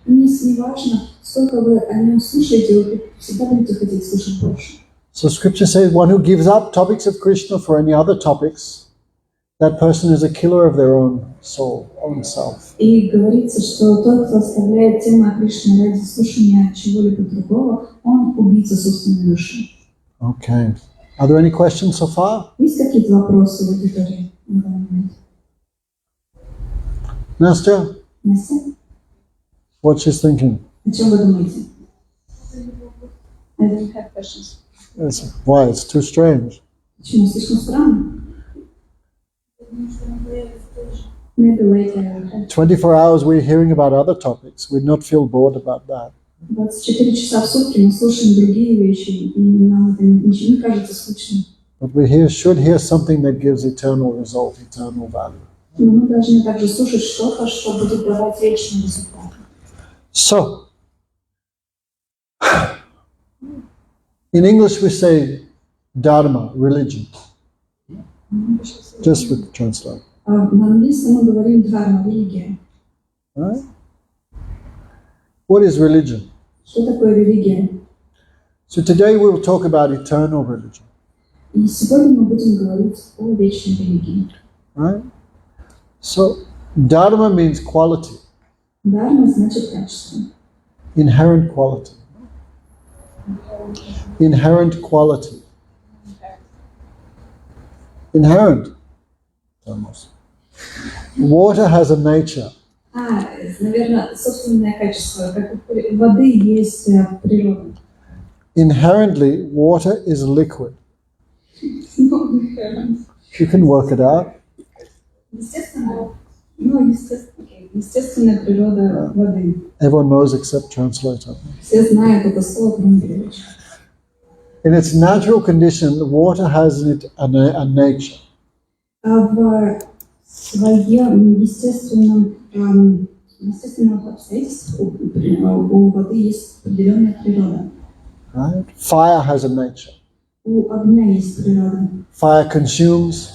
И не важно, сколько вы о нем слушаете, вы всегда будете хотеть слушать больше. So scripture says one who gives up topics of Krishna for any other topics, that person is a killer of their own soul, own self. И говорится, что тот, кто оставляет темы о Кришне ради слушания чего-либо другого, он убийца собственной души. Okay. Are there any questions so far? Есть какие-то вопросы в аудитории на данный момент? Nastya, Настя, what she's thinking? о чем вы думаете? I don't have questions. Why? It's too strange. Почему? Слишком странно? Maybe later. 24 hours we're hearing about other topics. We'd not feel bored about that. 24 часа в сутки мы слушаем другие вещи, и нам это ничего не кажется скучным. But we should hear something that gives eternal result, eternal value. Но мы должны также слушать что-то, что будет давать вечный результат. So, in English we say dharma, religion. Just with translate. На английском мы говорим дхарма, религия. Right? What is religion? Что такое религия? So today we will talk about eternal religion. И сегодня мы будем говорить о вечной религии. Right? So, dharma means quality, Дхарма значит качество. inherent quality. Inherent quality. Inherent. Almost. Water has a nature. Наверное, собственное качество. Как у воды есть природа. Inherently, water is liquid. You can work it out. Естественная природа воды. Everyone knows except translator. Все знают это слово, кроме переводчика. In its natural condition, water has in it a nature. В своем естественном обстоятельстве у воды есть определенная природа. Right? Fire has a nature. У огня есть природа. Fire consumes.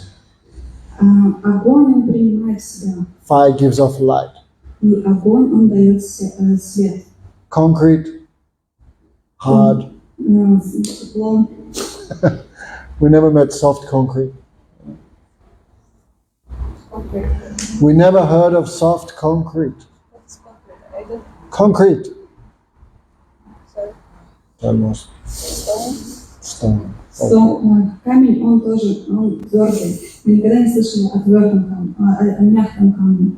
Огонь он принимает в себя. Fire gives off light. И огонь он дает свет. Concrete, hard. Тепло. We never met soft concrete. We never heard of soft concrete. Concrete. Almost. Stone. Камень, он тоже твердый. Мы никогда не слышали о твердом камне, о мягком камне.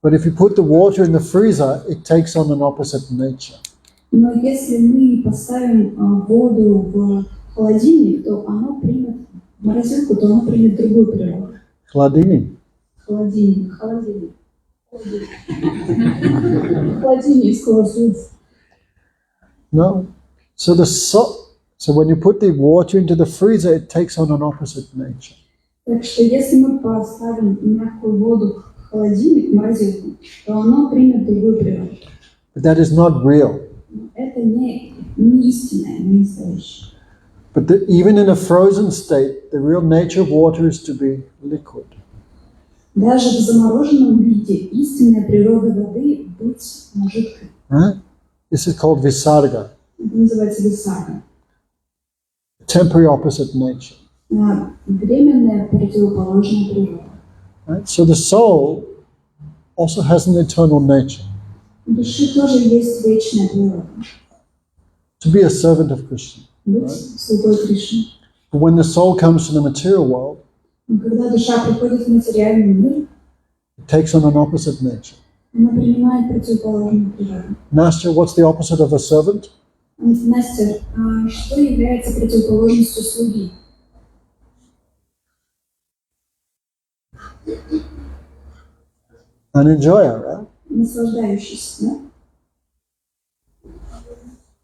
But if you put the water in the freezer, it takes on an opposite nature. Но если мы поставим воду в холодильник, то оно примет, в морозилку, то оно примет другую природу. Хладильник. Холодильник. Холодильник сковородец. No. So when you put the water into the freezer, it takes on an opposite nature. Так что если мы поставим мягкую воду в холодильник, в морозилку, то оно примет другую природу. But that is not real. Это не истинное, не настоящее. But even in a frozen state, the real nature of water is to be liquid. Даже в замороженном виде истинная природа воды быть жидкой. Right? This is called visarga, Это называется висарга. temporary opposite nature. Временная противоположная природа. Right? So the soul also has an eternal nature. У души тоже есть вечная природа. To be a servant of Krishna. Быть слугой Кришны. But when the soul comes to the material world, Но когда душа приходит в материальный мир, it takes on an opposite nature. она принимает противоположную природу. Nastya, what's the opposite of a servant? Настя, что является противоположностью слуги? An enjoyer, right? Наслаждающийся, да?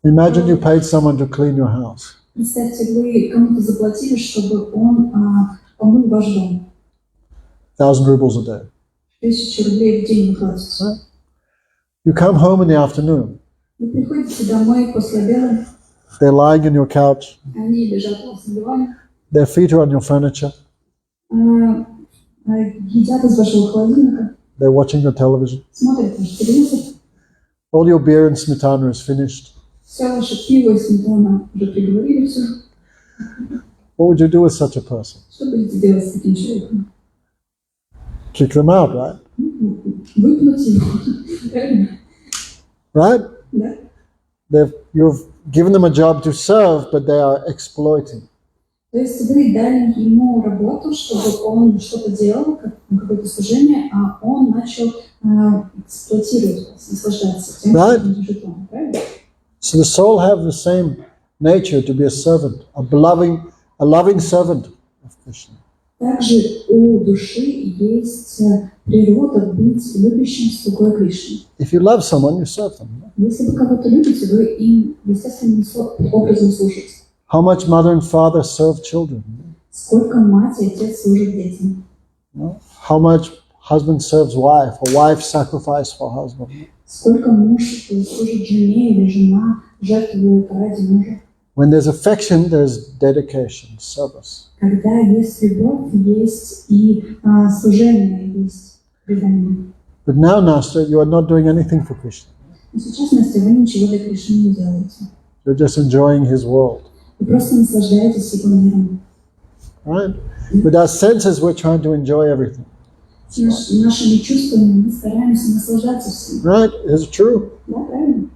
Imagine you paid someone to clean your house. Представьте, вы кому-то заплатили, чтобы он помыл ваш дом. 1,000 rubles a day. 1000 рублей в день вы платите. You come home in the afternoon. Вы приходите домой после обеда, They're lying in your couch. они лежат у вас на диване, Their feet are on your furniture. едят из вашего холодильника, They're watching your television. смотрят ваш телевизор, All your beer and smetana is finished. все ваше пиво и сметана уже приговорили все. What would you do with such a person? Что будете делать с таким человеком? Kick them out, right? Выпнуть его, правильно? Right? Да? You've given them a job to serve, but they are exploiting. То есть вы дали ему работу, чтобы он что-то делал, какое-то служение, а он начал эксплуатировать вас, наслаждаться тем, что он держит вам, правильно? So the soul have the same nature to be a servant, a loving servant of Krishna. Также у души есть природа быть любящим слугой Кришны. If you love someone, you serve them. Если вы кого-то любите, вы им естественным образом служите. How much mother and father serve children? Сколько мать и отец служат детям? How much husband serves wife, or wife sacrifice for husband? Сколько муж служит жене или жена жертвует ради мужа? When there's affection, there's dedication, service. Когда есть любовь, есть и служение, есть предание. But now, Nastya, you are not doing anything for Krishna. Но сейчас, Настя, вы ничего для Кришны не делаете. You're just enjoying his world. Вы просто наслаждаетесь его миром. Right? With our senses, we're trying to enjoy everything. Нашими чувствами мы стараемся наслаждаться всем. Right? Is it true? Да, правильно?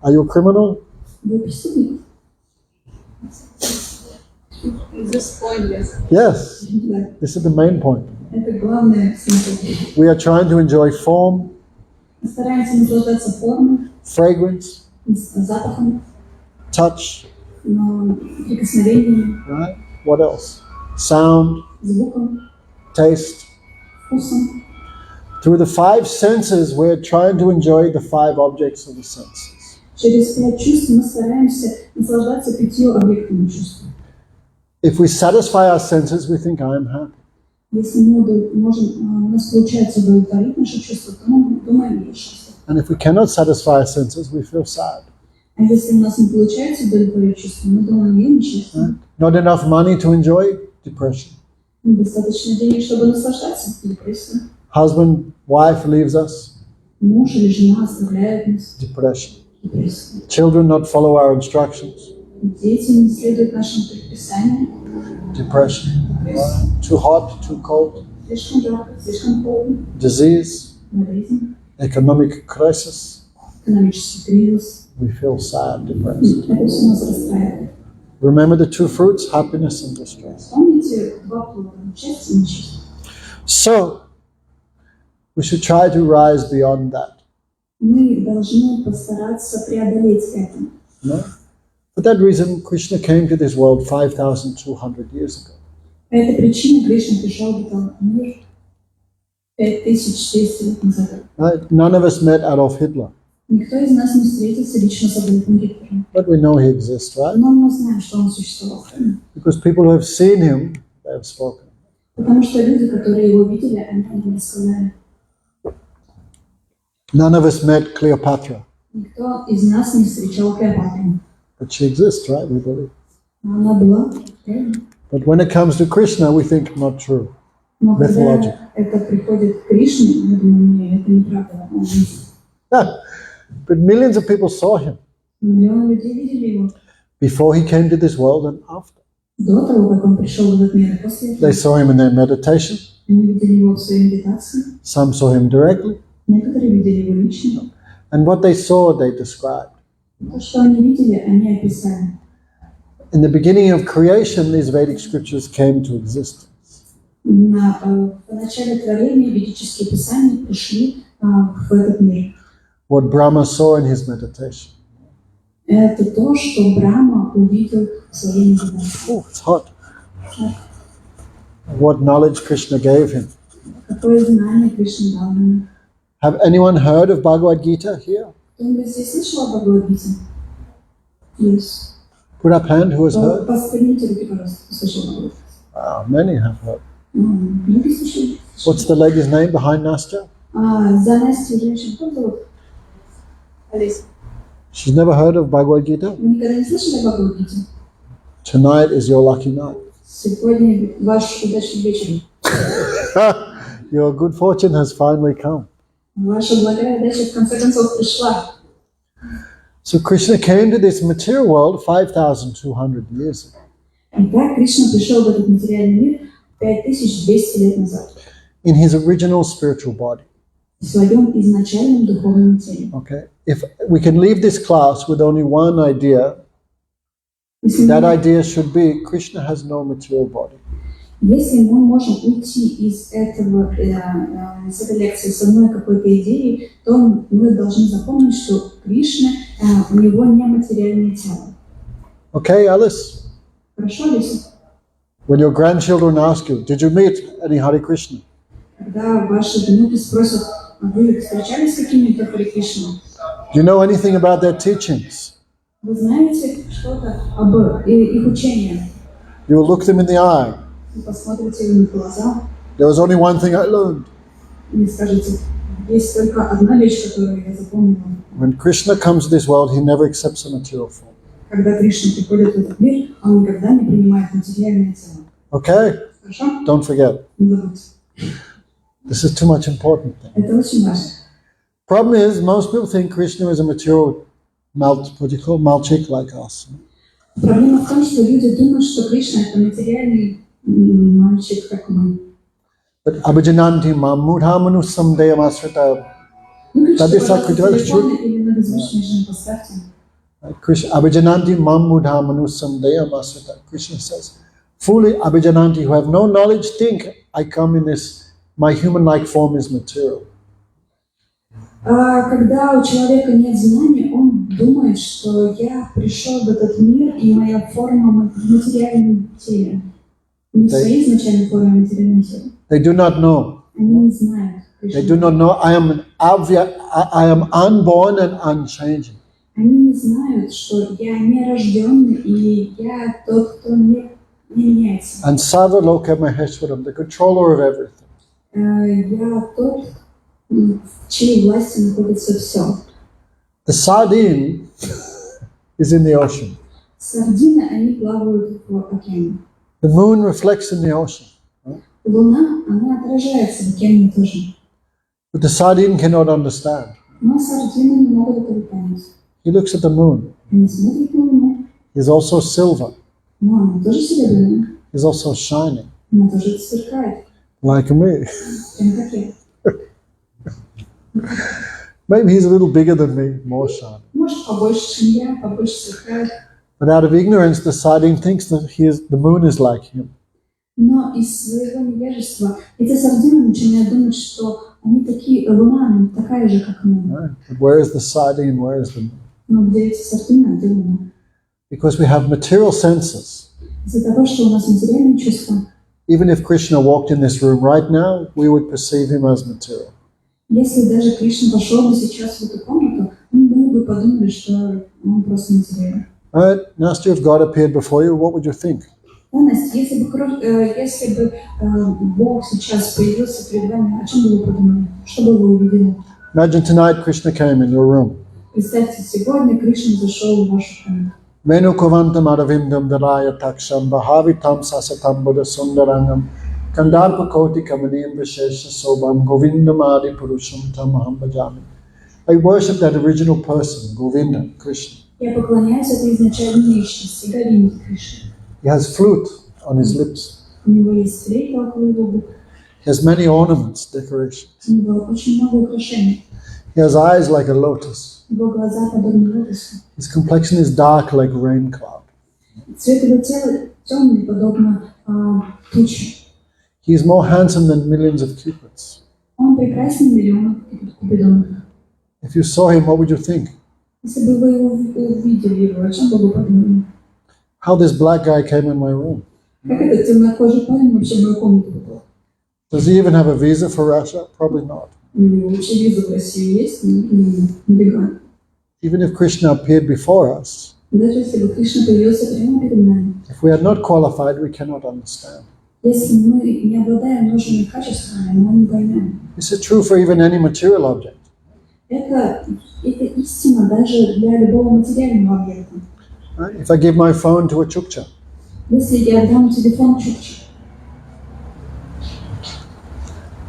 Are you a criminal? Вы преступник. This point, yes. Yes. Да. This is the main point. Это главное смысл. We are trying to enjoy form, Мы стараемся наслаждаться формой, fragrance, запахом, touch, прикосновением, right? What else? Sound, звуком, taste. вкусом. Through the 5 senses, we're trying to enjoy the 5 objects of the senses. Через 5 чувств мы стараемся наслаждаться 5 объектами чувств. If we satisfy our senses, we think, I am happy. Если у нас получается удовлетворить наши чувства, то мы думаем, я счастлив. And if we cannot satisfy our senses, we feel sad. А если у нас не получается удовлетворить чувства, мы думаем, я несчастлив. Right? Not enough money to enjoy, depression. Недостаточно денег, чтобы наслаждаться, депрессия. Husband, wife leaves us, Муж или жена оставляют нас, depression. депрессия. Children not follow our instructions, Дети не следуют нашим предписаниям. depression. Too hot, too cold, Слишком жарко, слишком холодно, disease, болезнь, economic crisis. экономический кризис. We feel sad, depressed. Это все нас расстраивает. Remember the 2 fruits, happiness and distress. Помните 2 плода, счастье и несчастье. So, we should try to rise beyond that. Мы должны постараться преодолеть это. No? For that reason, Krishna came to this world 5,200 years ago. По этой причине Кришна пришел в этот мир 5400 лет назад. Right? None of us met Adolf Hitler, Никто из нас не встретился лично с Адольфом Гитлером. but we know he exists, right? Но мы знаем, что он существовал. Because people who have seen him, they have spoken. Потому что люди, которые его видели, они мне сказали. None of us met Cleopatra, Никто из нас не встречал Клеопатру. but she exists, right? We believe. Она была, правильно? But when it comes to Krishna, we think not true. Но Mythology. когда это приходит к Кришне, мы думаем, нет, это неправда. Он есть. But millions of people saw him Миллионы людей видели его before he came to this world and after. до того, как он пришел в этот мир, и после этого. They saw him in their meditation. Они видели его в своей медитации, Some saw him directly. некоторые видели его лично. And what they saw, they described. То, что они видели, они описали. In the beginning of creation, these Vedic scriptures came to existence. В начале творения ведические писания пришли в этот мир. What Brahma saw in his meditation. Это то, что Брахма увидел в своей медитации. Oh, it's hot. What knowledge Krishna gave him. Какое знание Кришна дал ему. Have anyone heard of Bhagavad Gita here? Кто-нибудь здесь слышал о Бхагавад-гите? Yes. Put up hand who has heard. Поднимите руки, пожалуйста, кто слышал Бхагавад-гиту. Wow, many have heard. Многие слышали. What's the lady's name behind Nastya? За Настю женщин кто зовут? Олеся. She's never heard of Bhagavad Gita? Вы никогда не слышали о Бхагавад-гите? Tonight is your lucky night. Сегодня ваш удачный вечер. Your good fortune has finally come. Ваша благая удача в конце концов пришла. So Krishna came to this material world 5,200 years ago. Итак, Кришна пришел в этот материальный мир 5200 лет назад. In his original spiritual body. В своем изначальном духовном теле. Okay. If we can leave this class with only one idea, that idea should be Krishna has no material body. Если мы можем уйти из этой лекции с одной какой-то идеей, то мы должны запомнить, что Кришна, у него не материальное тело. Okay, Alice? Хорошо, Лиса? When your grandchildren ask you, did you meet any Hare Krishna? Когда ваши внуки спросят, вы встречались с какими-то Харе Кришнами? Do you know anything about their teachings? Вы знаете что-то об их учении? You will look them in the eye. Вы посмотрите им в глаза There was only one thing I learned. и скажете, есть только одна вещь, которую я запомнила. When Krishna comes to this world, he never accepts a material form. Когда Кришна приходит в этот мир, он никогда не принимает материальное тело. Okay? Хорошо? Don't forget. Не забудьте. This is too much important thing. Это очень важно. Problem is, most people think Krishna is a material malchik like us. Проблема в том, что люди думают, что Кришна это материальный мальчик, как мы. But abhijananti mamudhamanu samdeyam asrita. Телефон или многозвучный режим поставьте. Abhijananti mamudhamanu samdeyam asrita. Krishna says, fully abhijananti, who have no knowledge, think I come in this, my human-like form is material. Когда у человека нет знаний, он думает, что я пришел в этот мир, и моя форма в материальном теле. Не в своей изначальной форме, а в материальном теле. They do not know. Они не знают. They do not know I am unborn and unchanging. Они не знают, что я не рожденный, и я тот, кто не меняется. And Sarva Loka Maheshwaram, the controller of everything. Я тот, в чьей власти находится все. The sardine is in the ocean. Сардины, они плавают в океане. The moon reflects in the ocean. Луна, она отражается в океане тоже. But the sardine cannot understand. Но сардины не могут этого понять. He looks at the moon. Они смотрят на Луну. He's also silver. Но она тоже серебряная. He's also shining. Она тоже сверкает. Like me. Прям как я. Maybe he's a little bigger than me, more shining. Может, побольше, чем я, побольше сверкает. But out of ignorance, the sardine thinks that the moon is like him. Но из своего невежества эти сардины начинают думать, что они такие, Луна, она такая же, как мы. Right? But where is the sardine? Where is the moon? Но где эти сардины, а где Луна? Because we have material senses. Из-за того, что у нас материальные чувства. Even if Krishna walked in this room right now, we would perceive him as material. Если даже Кришна пошел бы сейчас в эту комнату, мы бы подумали, что он просто материальный. Right? Nastya, if God appeared before you, what would you think? Да, Настя, если бы Бог сейчас появился перед вами, о чем бы вы подумали? Что бы вы увидели? Imagine tonight Krishna came in your room. Представьте, сегодня Кришна зашел в вашу комнату. Venu Kovantam Aravindam Daraya Taksham Bhavitam Sasatam Buddha Sundarangam Kandarpa Koti Kamaniyam Vishesha Sobam Govindam Adi Purusham Tamaham Bhajami. I worship that original person, Govinda, Krishna. Я поклоняюсь этой изначальной личности, Говинде Кришне. He has flute on his lips. У него есть флейта около его губ. He has many ornaments, decorations. У него очень много украшений. He has eyes like a lotus. Его глаза подобны лотосу. His complexion is dark like a rain cloud. Цвет его тела темный, подобно туче. He is more handsome than millions of cupids. Он прекраснее миллионов купидонов. If you saw him, what would you think? Если бы вы его увидели, о чем бы вы подумали? How this black guy came in my room? Как этот темнокожий парень вообще в мою комнату попал? Does he even have a visa for Russia? Probably not. У него вообще виза в Россию есть? Нифига. Even if Krishna appeared before us, Даже если бы Кришна появился прямо перед нами, if we are not qualified, we cannot understand. если мы не обладаем нужными качествами, мы не поймем. This is true for even any material object. Это истина даже для любого материального объекта. Right? If I give my phone to a Chukcha, Если я дам телефон чукче,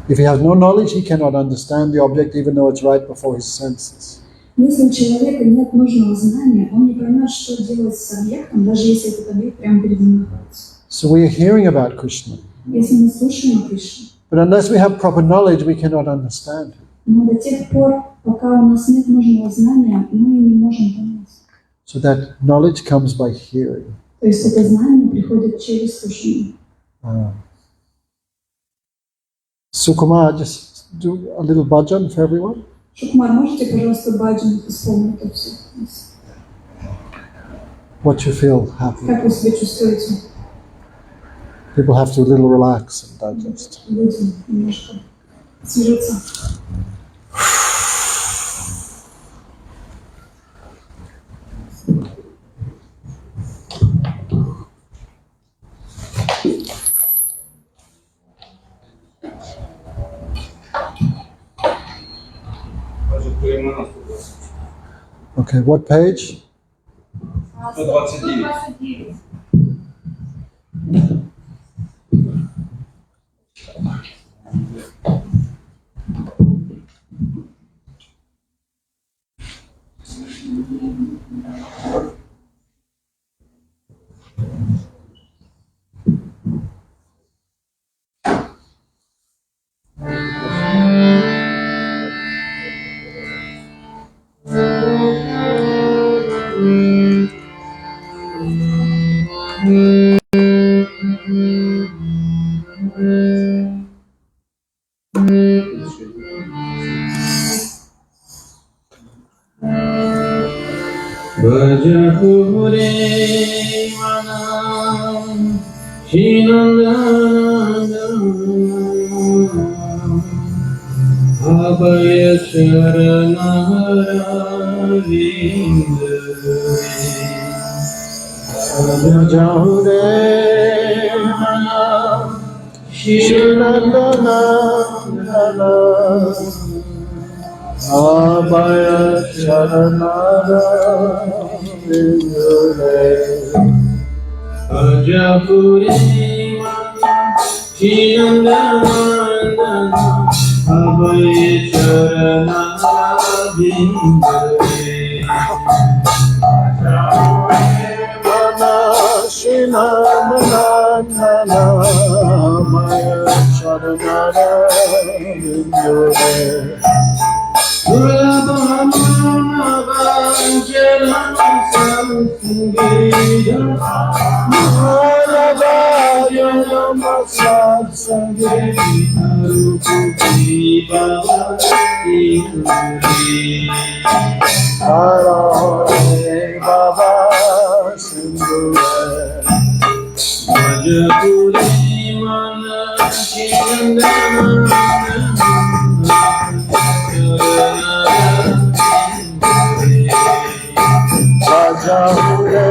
if he has no knowledge, he cannot understand the object even though it's right before his senses. если у человека нет нужного знания, он не поймет, что делать с объектом, даже если этот объект прямо перед ним находится. So we are hearing about Krishna. Если мы слушаем о Кришне, But unless we have proper knowledge, we cannot understand him. но до тех пор, пока у нас нет нужного знания, мы не можем понять. So that knowledge comes by hearing. То есть это знание приходит через слушание. Sukumar, just do a little bhajan for everyone. Шукмар, можете, пожалуйста, баджан исполнить это все? What you feel happy. Как вы себя чувствуете? People have to a little relax and digest. Люди немножко освежиться. Okay, what page? 129. Bhajahure manam shinandanam abhaya sharanarvindare Bhajahure manam shinandanam abhaya sharanara vindare. Bhajahure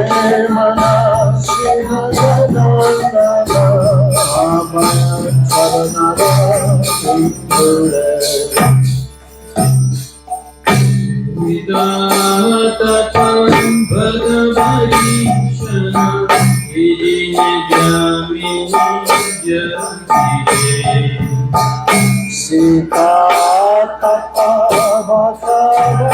manam shinandanam abhaya sharanarvindare Sita tapa bhakava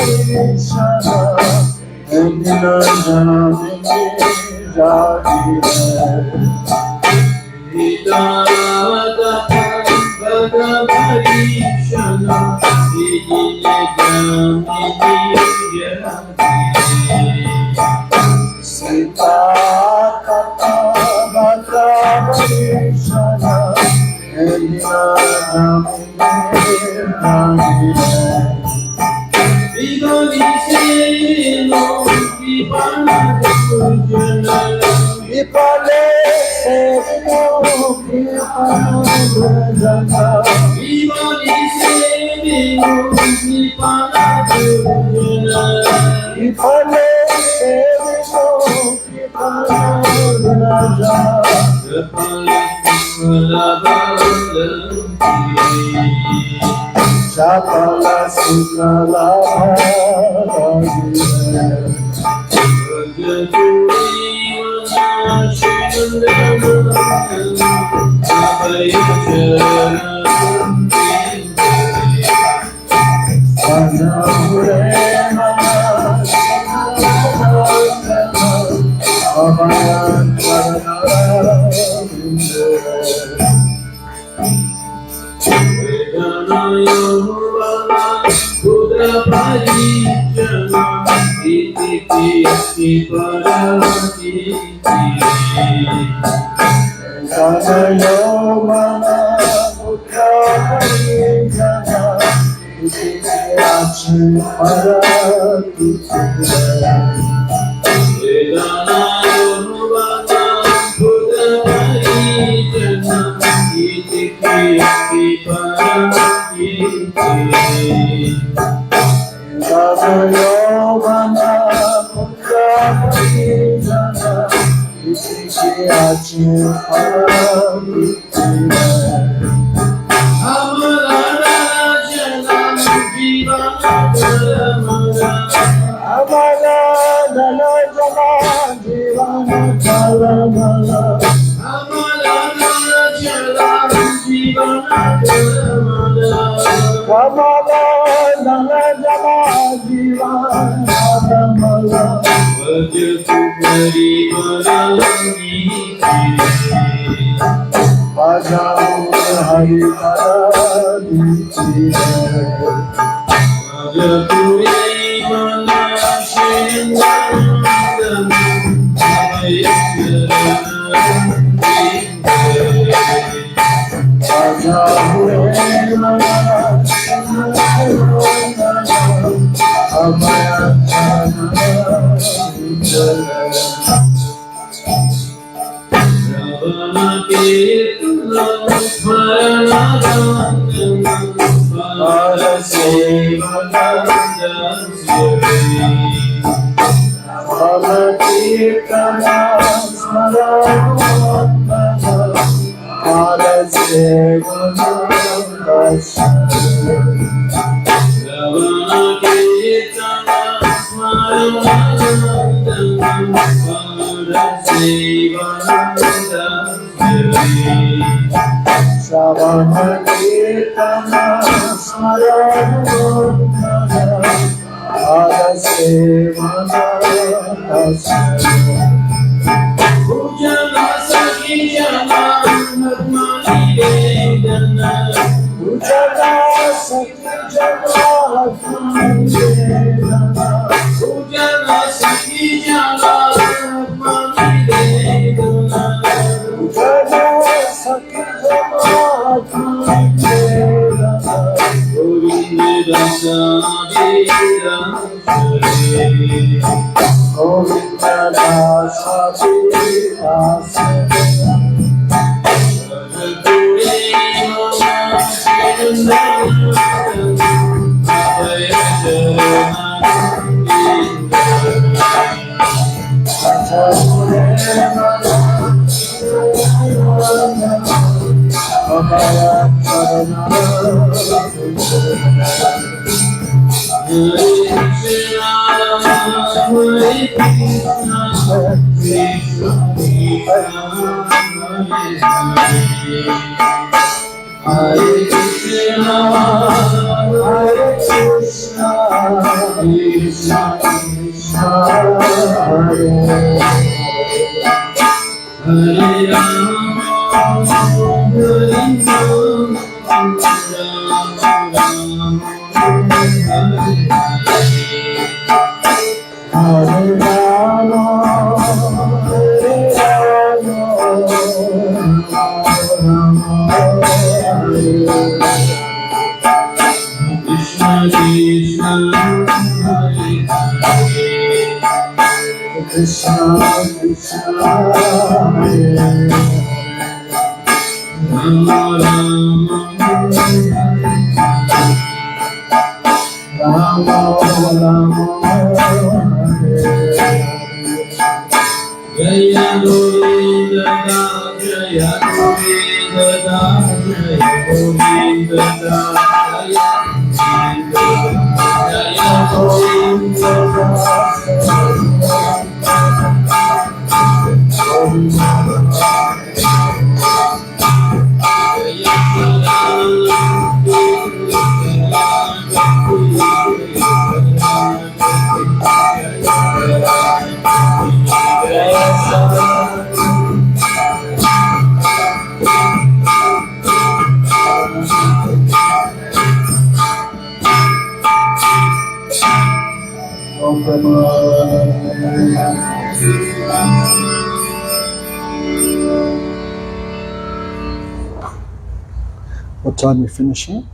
What time are we finishing?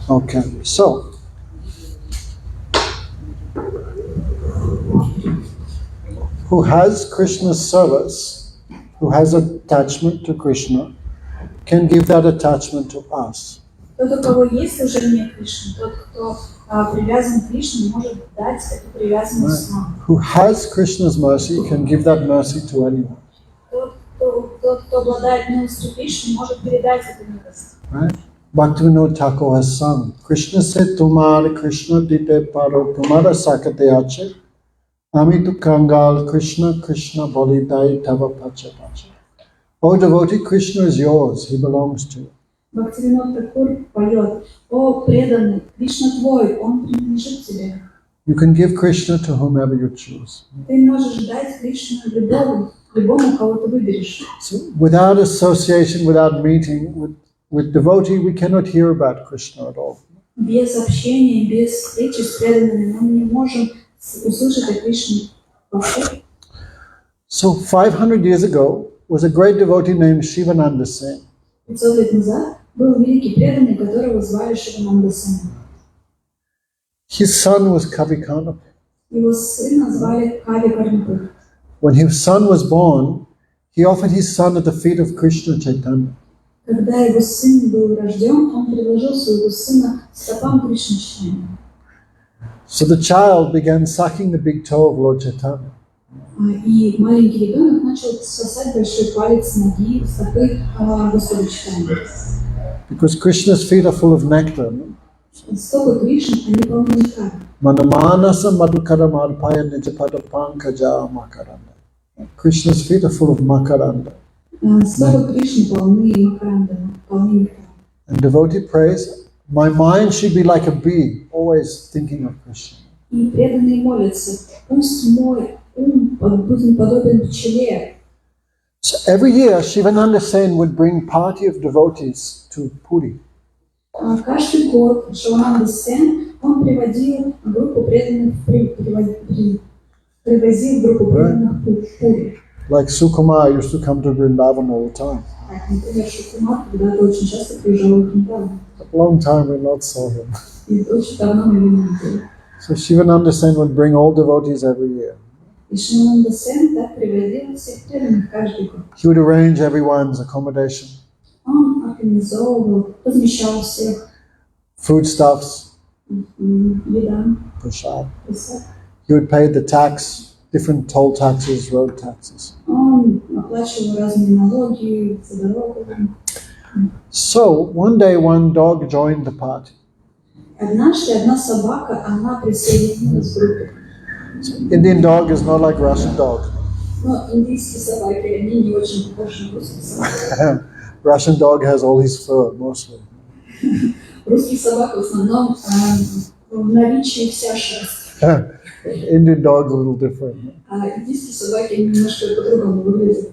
Okay, so who has Krishna's service, who has attachment to Krishna, can give that attachment to us. Тот, у кого есть служение Кришне, тот, кто привязан к Кришне, может дать эту привязанность нам. Who has Krishna's mercy can give that mercy to anyone. Тот, кто обладает милостью Кришны, может передать эту милость. Right? Bhaktivinoda Thakur has sung, Krishna said, Tumar Krishna dite paro tumara sakate ache, ami tu kangal Krishna Krishna bolidai tava pacha pacha. Oh devotee, Krishna is yours, he belongs to you. Бхактивинод Такур поет: «О преданный, Кришна твой, он принадлежит тебе». You can give Krishna to whomever you choose. Ты можешь дать Кришну любому, кого ты выберешь. So without association, without meeting with devotee, we cannot hear about Krishna at all. Без общения, без встречи с преданными мы не можем услышать о Кришне вообще. So 500 years ago was a great devotee named Shivananda Singh. 500 лет назад был великий преданный, которого звали Шивананда Синг. His son was Kavi Karnap. Его сына звали Кави Карнапы. When his son was born, he offered his son at the feet of Krishna Chaitanya. Когда его сын был рожден, он предложил своего сына стопам Кришны Чайтаньи. So the child began sucking the big toe of Lord Chaitanya. И маленький ребенок начал сосать большой палец ноги стопы Господа Чайтаньи. Because Krishna's feet are full of nectar. Стопы Кришны, они полны нектара. Manamanasa madhukaram arpaya nijapada pankaja makaranda. Krishna's feet are full of makaranda. Стопы Кришны полны макарандами, полны нектаром. And devotee prays, my mind should be like a bee, always thinking of Krishna. И преданные молятся: пусть мой ум будет подобен пчеле. So every year, Shivananda Sen would bring party of devotees to Puri. Каждый год Шивананда Сен, он приводил группу преданных в Пури. Like Sukumar used to come to Vrindavan all the time. Так, например, Шукумар когда-то очень часто приезжал в Вриндаван. A long time we not saw him. И очень давно мы его не видели. So Shivananda Sen would bring all devotees every year. И Шивананда Сен так приводил всех преданных каждый год. He would arrange everyone's accommodation, Он организовывал, размещал всех, foodstuffs, еда, prasad. присад. He would pay the tax, different toll taxes, road taxes. Он оплачивал разные налоги за дорогу. So one day one dog joined the party. Однажды одна собака, она присоединилась к группе. So Indian dog is not like Russian dog. Но индийские собаки, они не очень похожи на русские собаки. Russian dog has all his fur, mostly. Русские собаки в основном в наличии вся шерсть. Indian dogs are a little different. А индийские собаки немножко по-другому выглядят.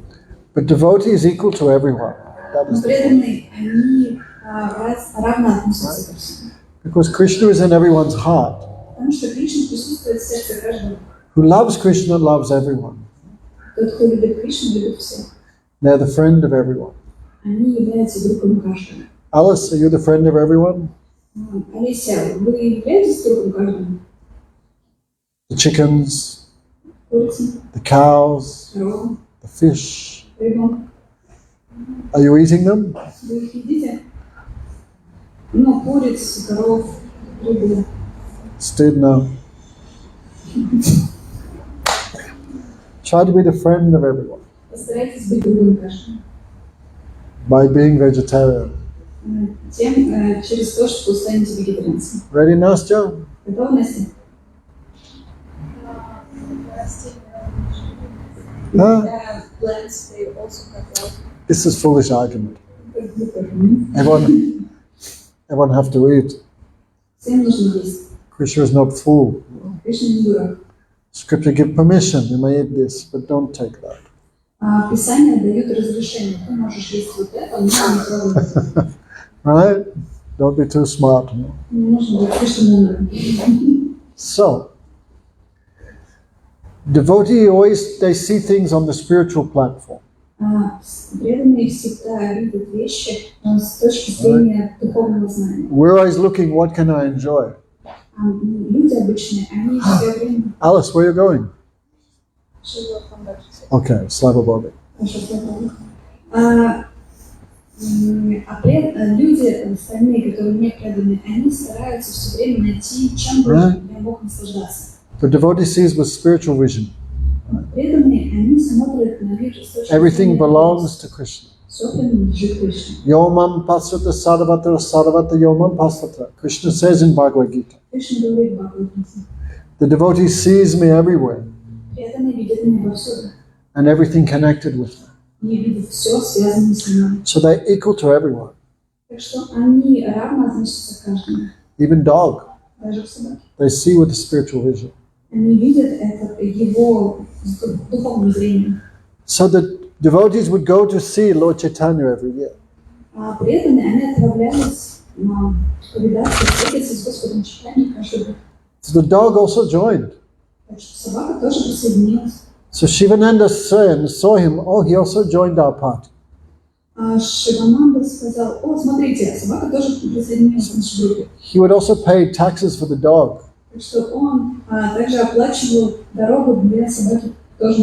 But devotee is equal to everyone. That Но is преданные, они равно относятся ко всем. because Krishna is in everyone's heart. Потому что Кришна присутствует в сердце каждого. Who loves Krishna loves everyone. Тот, кто любит Кришну, любит всех. They're the friend of everyone. Они являются другом каждого. Alice, are you the friend of everyone? Олеся, вы являетесь другом каждому? The chickens, Курицы, the cows, коровам, the fish. рыбам. Are you eating them? Вы их едите? Ну, куриц, коров, рыбу. Stidna. Try to be the friend of everyone Постарайтесь быть другом каждому. by being vegetarian. Тем, через то, что вы станете вегетарианцем. Ready, Nastya? Готовы, Настя? Huh? Plants, they also cut out. This is foolish argument. Everyone have to eat. Всем нужно есть. Krishna is not fool. Кришна не дурак. Scripture give permission. You may eat this, but don't take that. Писание дает разрешение. Ты можешь есть вот это, но не пробуй. Right? Don't be too smart. No? Не нужно быть слишком умным. So, devotee always they see things on the spiritual platform. Преданные всегда видят вещи с точки зрения духовного знания. We're always looking, what can I enjoy? Люди обычные, они все время... Alice, where are you going? She will come back. Okay, Slava Bobby. Люди остальные, которые не преданы, они стараются все время найти, чем бы я мог наслаждаться. The devotee sees with spiritual vision. Преданные, они смотрят на мир с точки Everything belongs to Krishna. Все принадлежит Кришне. Yomam pasrata sarvatra sarvata yomam pasrata. Krishna says in Bhagavad Gita. Кришна говорит в Бхагавад-гите. The devotee sees me everywhere Преданные видят меня повсюду. and everything connected with me. Они видят все, связанное с ними. So they're equal to everyone. Так что они равно относятся к каждому. Even dog, Даже к собаке. they see with the spiritual vision. Они видят это его духовным зрением. So the devotees would go to see Lord Chaitanya every year. А преданные, они отправлялись на повидаться, встретиться с Господом Чайтаньей каждый год. So the dog also joined. Так что собака тоже присоединилась. So Shivananda Sen saw him. Oh, he also joined our party. А Шивананда сказал: о, смотрите, собака тоже присоединилась к нашей группе. He would also pay taxes for the dog. Так что он также оплачивал дорогу для собаки тоже.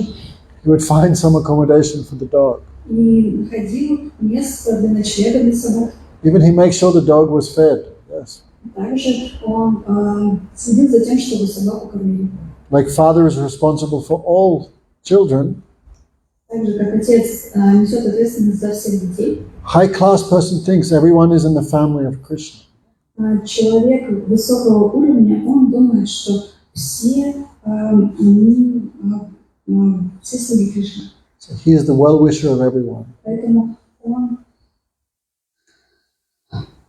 He would find some accommodation for the dog. И находил место для ночлега для собак. Even he makes sure the dog was fed. Yes. Также он следил за тем, чтобы собаку кормили. Like father is responsible for all children, Так же, как отец несет ответственность за всех детей, high-class person thinks everyone is in the family of Krishna. человек высокого уровня, он думает, что все слуги Кришны. So he is the well-wisher of everyone.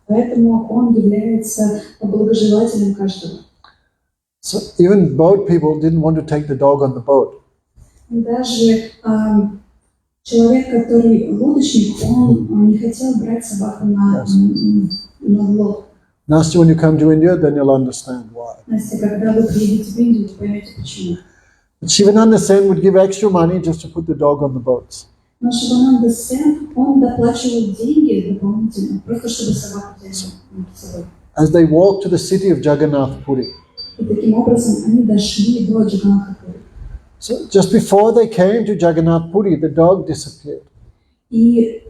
Поэтому он является благожелателем каждого. So even boat people didn't want to take the dog on the boat. Даже человек, который лодочник, он не хотел брать собаку на лодку. Nastya, when you come to India, then you'll understand why. Настя, когда вы приедете в Индию, вы поймете почему. But Shivananda Sen would give extra money just to put the dog on the boats. Но Шивананда Сен, он доплачивал деньги дополнительно, просто чтобы собаку взяли с собой. As they walked to the city of Jagannath Puri. И таким образом они дошли до Джаганнатха-пури. So just before they came to Jagannath Puri, the dog disappeared. И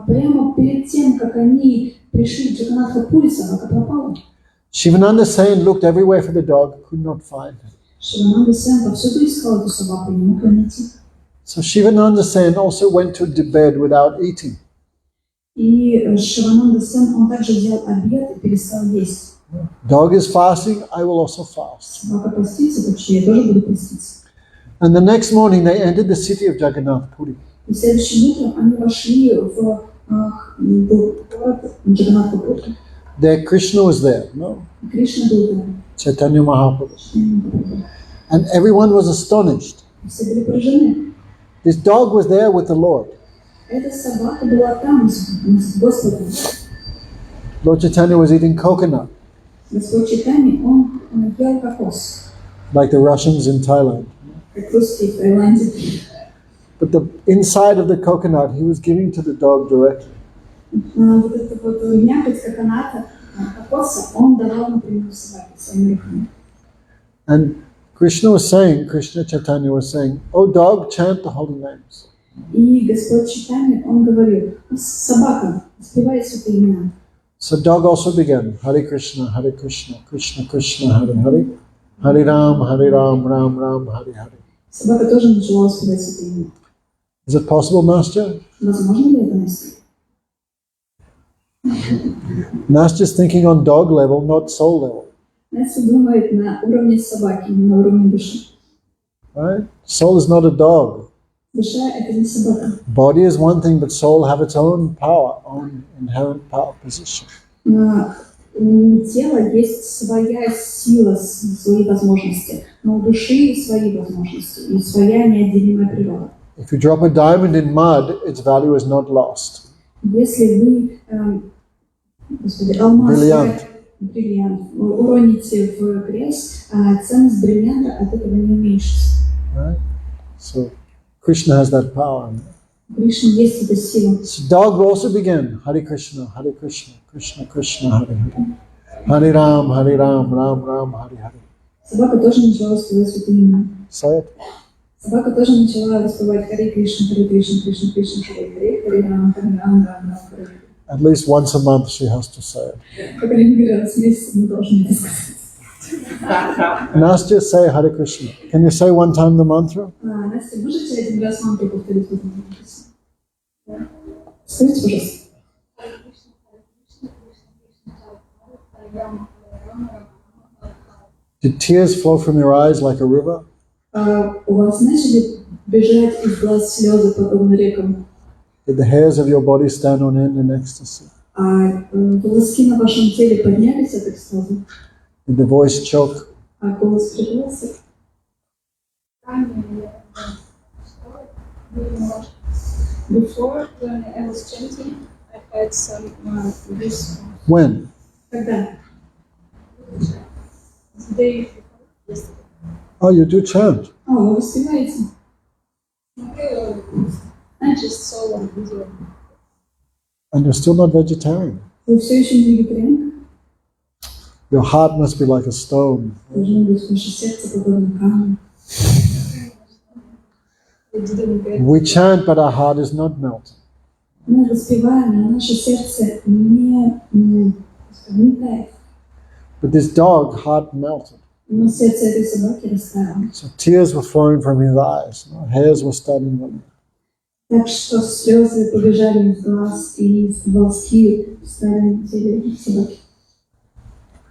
прямо перед тем, как они пришли в Джаганнатха-пури, собака пропала. Shivananda Sen looked everywhere for the dog, could not find it. Шивананда Сен повсюду искал эту собаку, не мог ее найти. So Shivananda Sen also went to bed without eating. И Шивананда Сен, он также взял обед и перестал есть. Dog is fasting, I will also fast. Собака постится, так что я тоже буду поститься. And the next morning they entered the city of Jagannath Puri. И следующим утром они вошли в город Джаганнатха-пури. There Krishna was there, no? Кришна был там. Chaitanya Mahaprabhu. And everyone was astonished. Все были поражены. This dog was there with the Lord. Эта собака была там с Господом. Lord Chaitanya was eating coconut, Господь Чайтанья, он ел кокос, like the Russians in Thailand. как русские в Таиланде. But the inside of the coconut he was giving to the dog directly. Вот эта вот мякоть кокоса, он давал напрямую собаке, своим рукам. And Krishna Chaitanya was saying, "Oh dog, chant the holy names." И Господь Чайтанья, он говорил: собака, воспевай святые имена. So dog also began, Hare Krishna, Krishna Krishna, Hare Hare, Hare Ram, Ram Ram, Hare Hare. Собака тоже начала воспевать святые имена. Is it possible, Nastya? Возможно ли это, Настя? Nastya's thinking on dog level, not soul level. Настя думает на уровне собаки, не на уровне души. Right? Soul is not a dog. Душа — это не собака. Body is one thing, but soul have its own power, own inherent power position. У тела есть своя сила, свои возможности, но у души свои возможности и своя неотделимая природа. If you drop a diamond in mud, its value is not lost. Если вы алмаз, бриллиант уроните в грязь, ценность бриллианта от этого не уменьшится. Right? So Krishna has that power. Кришна есть эта сила. So dog also began, Hare Krishna, Krishna Krishna, Hare Hare. Hare Ram, Ram Ram, Hare Hare. Собака тоже начала воспевать святые имена. Say it. Собака тоже начала воспевать Харе Кришна, Кришна Кришна, Харе Харе, Харе Рам, Рам, Харе Харе. At least once a month she has to say it. По крайней мере, раз в месяц мы должны это сказать. Nastya, say Hare Krishna. Can you say one time the mantra? Настя, можете один раз мантру повторить? Скажите, пожалуйста. Did tears flow from your eyes like a river? У вас начали бежать из глаз слезы, подобно рекам? Did the hairs of your body stand on end in ecstasy? Волоски на вашем теле поднялись от экстаза? Did the voice choke? Голос прервался? Before, when I was chanting, I had some this When? Когда? day yesterday. Oh, you do chant. Вы воспеваете? I just saw one video. And you're still not vegetarian. Вы все еще не вегетарианка? Your heart must be like a stone. Должно быть ваше сердце подобно камню. We chant, but our heart is not melting. Мы воспеваем, но наше сердце не тает. But this dog, heart melted. Но сердце этой собаки растаяло. So tears were flowing from his eyes. Hairs were standing on him. Так что слезы побежали из глаз, и волоски встали на теле собаки.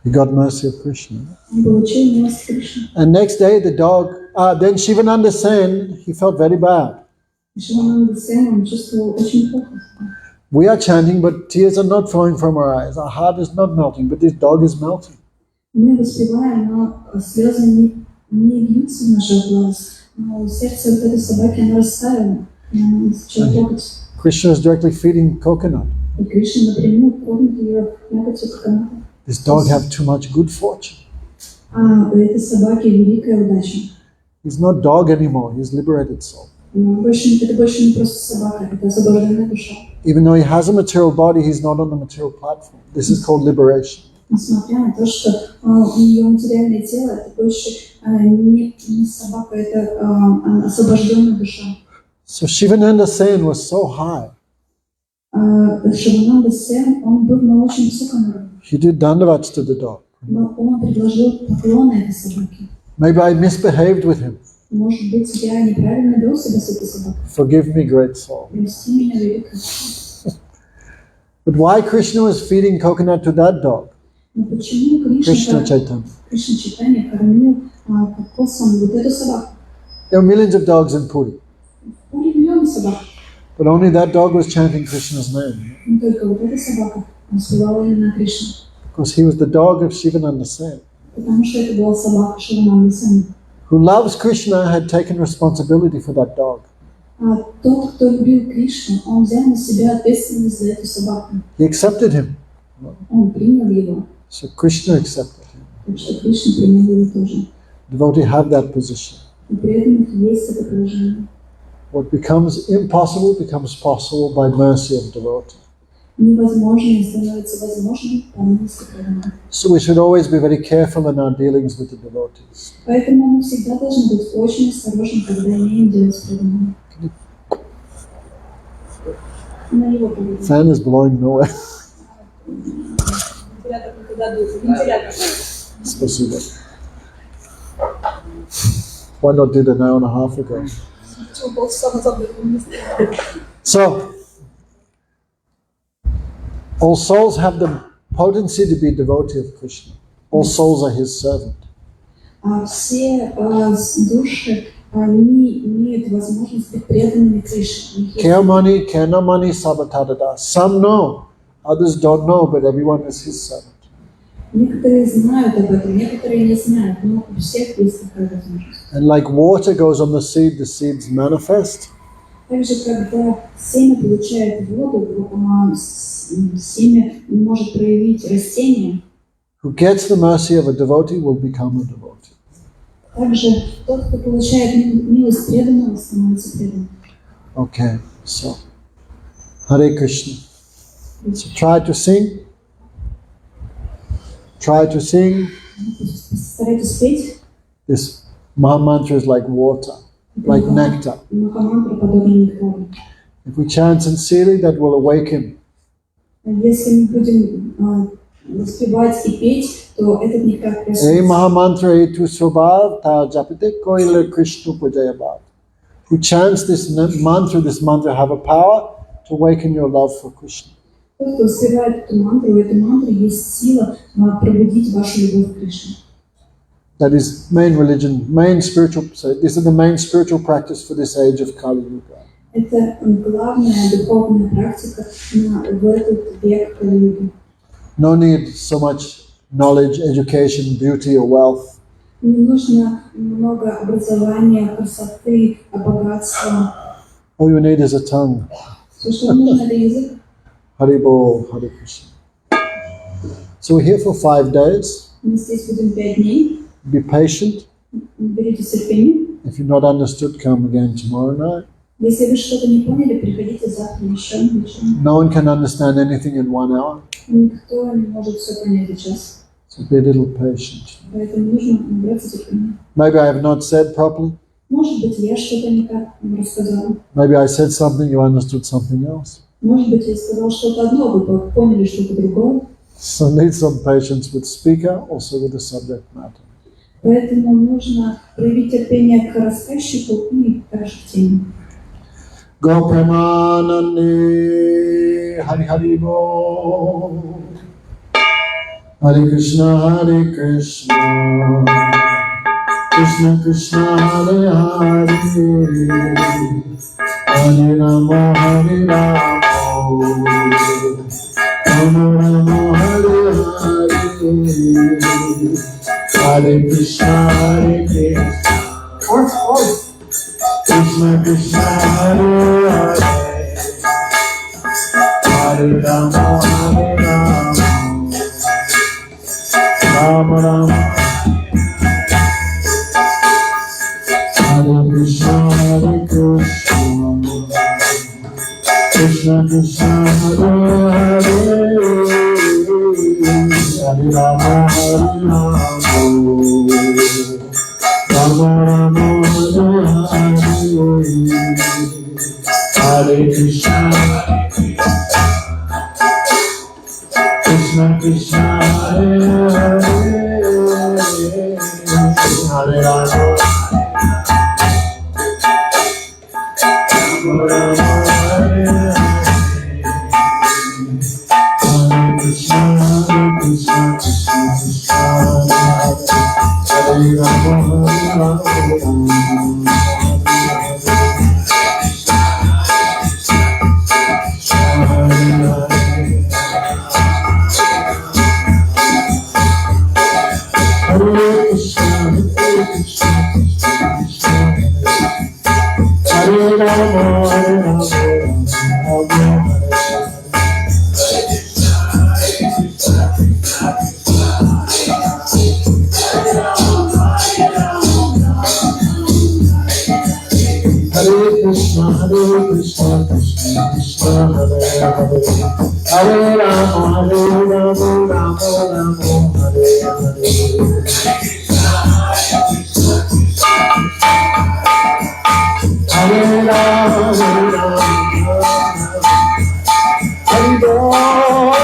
He got mercy of Krishna. Он получил милость Кришны. And next day the dog, then Shivananda Sen, he felt very bad. Шивананда Сен, он чувствовал очень плохо. We are chanting, but tears are not flowing from our eyes. Our heart is not melting, but this dog is melting. Мы воспеваем, но слезы не бьются в наших глаз. Но сердце вот этой собаки, оно растаяло, и оно начало плакать. Krishna is directly feeding coconut. И Кришна напрямую кормит ее мякотью коконата. This dog have too much good fortune. У этой собаки великая удача. He's not dog anymore. He's liberated soul. Это больше не просто собака, это освобожденная душа. Even though he has a material body, he's not on the material platform. This is called liberation. Несмотря на то, что у нее материальное тело, это больше не собака, это освобожденная душа. So Shivananda Sen was so high. Шивананда Сен, он был на очень высоком уровне. He did dandavats to the dog. Но он предложил поклоны этой собаке. Maybe I misbehaved with him. Может быть, я неправильно вел себя с этой собакой. Forgive me, great soul. Прости меня, великая. But why Krishna was feeding coconut to that dog? Но почему Krishna Chaitanya. Кришна Чайтанья кормил кокосом вот эту собаку? There were millions of dogs in Puri. У них миллионы собак. But only that dog was chanting Krishna's name. Но только вот эта собака воспевала именно Кришну. Because he was the dog of Shivananda Sen. потому что это была собака Шиванандасана. who loves Krishna, had taken responsibility for that dog. А тот, кто любил Кришну, он взял на себя ответственность за эту собаку. He accepted him. Он принял его. So Krishna accepted him. Так что Кришна принял его тоже. Devotee have that position. И преданных есть это положение. What becomes impossible becomes possible by mercy of devotee. Невозможное становится возможным по милости преданных. So we should always be very careful in our dealings with the devotees. Поэтому мы всегда должны быть очень осторожны, когда имеем дело с преданными. На его поведение. Fan is blowing nowhere. Спасибо. Why not did an hour and a half ago? So, all souls have the potency to be devotee of Krishna. All souls are his servant. Все души, они имеют возможность быть преданными Кришне. Kemerovo, Kemerovo, Sabatadada. Some know, others don't know, but everyone is his servant. Некоторые знают об этом, некоторые не знают, но у всех есть такая возможность. And like water goes on the seeds manifest. Также, когда семя получает воду, семя может проявить растение. Who gets the mercy of a devotee will become a devotee. Также тот, кто получает милость преданного, становится преданным. Okay, so Hare Krishna. So try to sing. Try to sing. Старайтесь петь. This Mahamantra is like water, like nectar. Махамантра подобна нектару. If we chant sincerely, that will awaken. Если мы будем воспевать и петь, то этот нектар Hey проснется. Mahamantra etu swabhav ta japite koile Krishna pujayabhav. Who chants this mantra have a power to awaken your love for Krishna. Тот, кто воспевает эту мантру, у этой мантры есть сила пробудить вашу любовь к Кришне. That is main religion, main spiritual. So this is the main spiritual practice for this age of Kali Yuga. Это главная духовная практика в этот век Кали-юги. No need so much knowledge, education, beauty, or wealth. Не нужно много образования, красоты, богатства. All you need is a tongue. Все, что вам нужно, это язык. Haribol, Hare Krishna. So we're here for 5 days. Мы здесь будем 5 дней. Be patient. Берите терпение. If you're not understood, come again tomorrow night. Если вы что-то не поняли, приходите завтра еще вечером. No one can understand anything in 1 hour. Никто не может все понять за час. So be a little patient. Поэтому нужно набраться терпения. Maybe I have not said properly. Может быть, я что-то не так вам рассказала. Maybe I said something, you understood something else. Может быть, я сказала что-то одно, вы поняли что-то другое. So need some patience with speaker, also with the subject matter. Поэтому нужно проявить терпение к рассказчику и также к теме. Go Premanande, Hari Hari Bo. Hare Krishna, Krishna Krishna, Hare Hare, Hare Rama, Hare Rama, Rama Rama, Hare Hare, Hare Krishna, Krishna Krishna, Hare Hare, Hare Rama, Hare Rama, Rama Rama, Hare Krishna, Krishna Krishna, Hare Hare, Hare Rama, Hare Rama, Rama Rama, Hare Krishna, Krishna Krishna, Hare Hare, Hare Rama, Rama Rama, Hare Krishna, Krishna Krishna, Hare Rama, Hare Rama. Krishna, Krishna Krishna, Hare Rama, Hare Rama, Rama Rama, Hare Krishna, Krishna Krishna, Hare Hare, Hare Rama, Hare Rama, Rama Rama, Hare Hare. Hare Rama, Hare Rama, Hare Rama,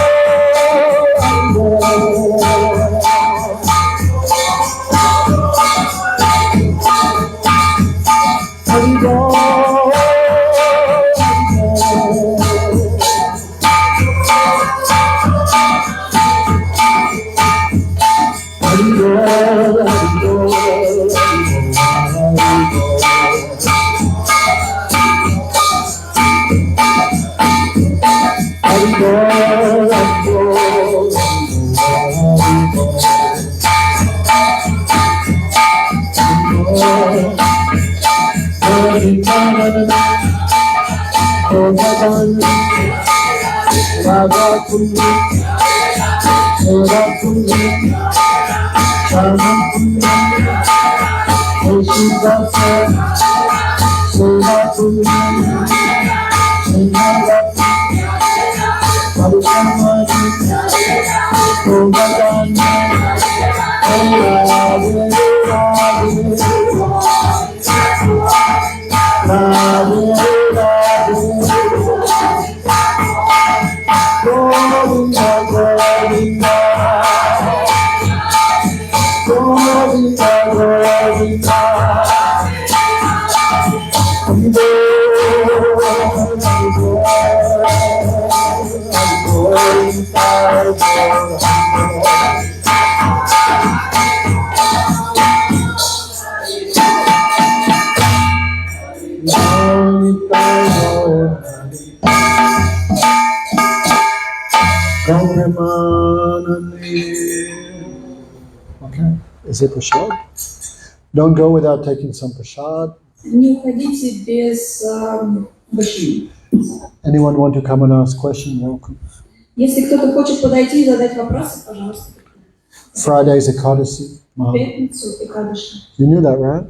Okay, is it prashad? Don't go without taking some prashad. Не уходите без башни. Anyone want to come and ask question? Welcome. Если кто-то хочет подойти и задать вопросы, пожалуйста. Friday is Ekadasi. В пятницу Экадаши. You knew that, right?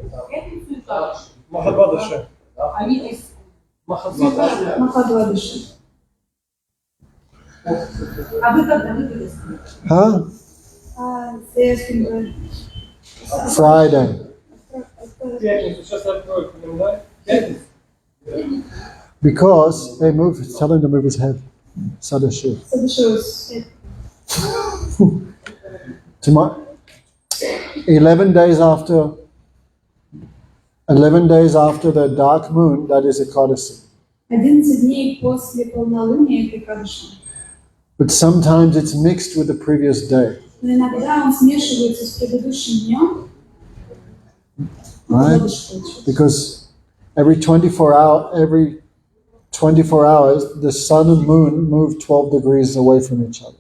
Махабадаши. Махадвадаши. А вы когда выпили? Huh? Friday. Пятницу. Сейчас открою календарь. Пятницу. Because they move, tell him to move his head. Sadashiv. Tomorrow, 11 days after the dark moon, that is Ekadasi. 11 дней после полнолуния это Экадаши. But sometimes it's mixed with the previous day. Но иногда он смешивается с предыдущим днем. Right? Because every 24 hours, the sun and moon move 12 degrees away from each other.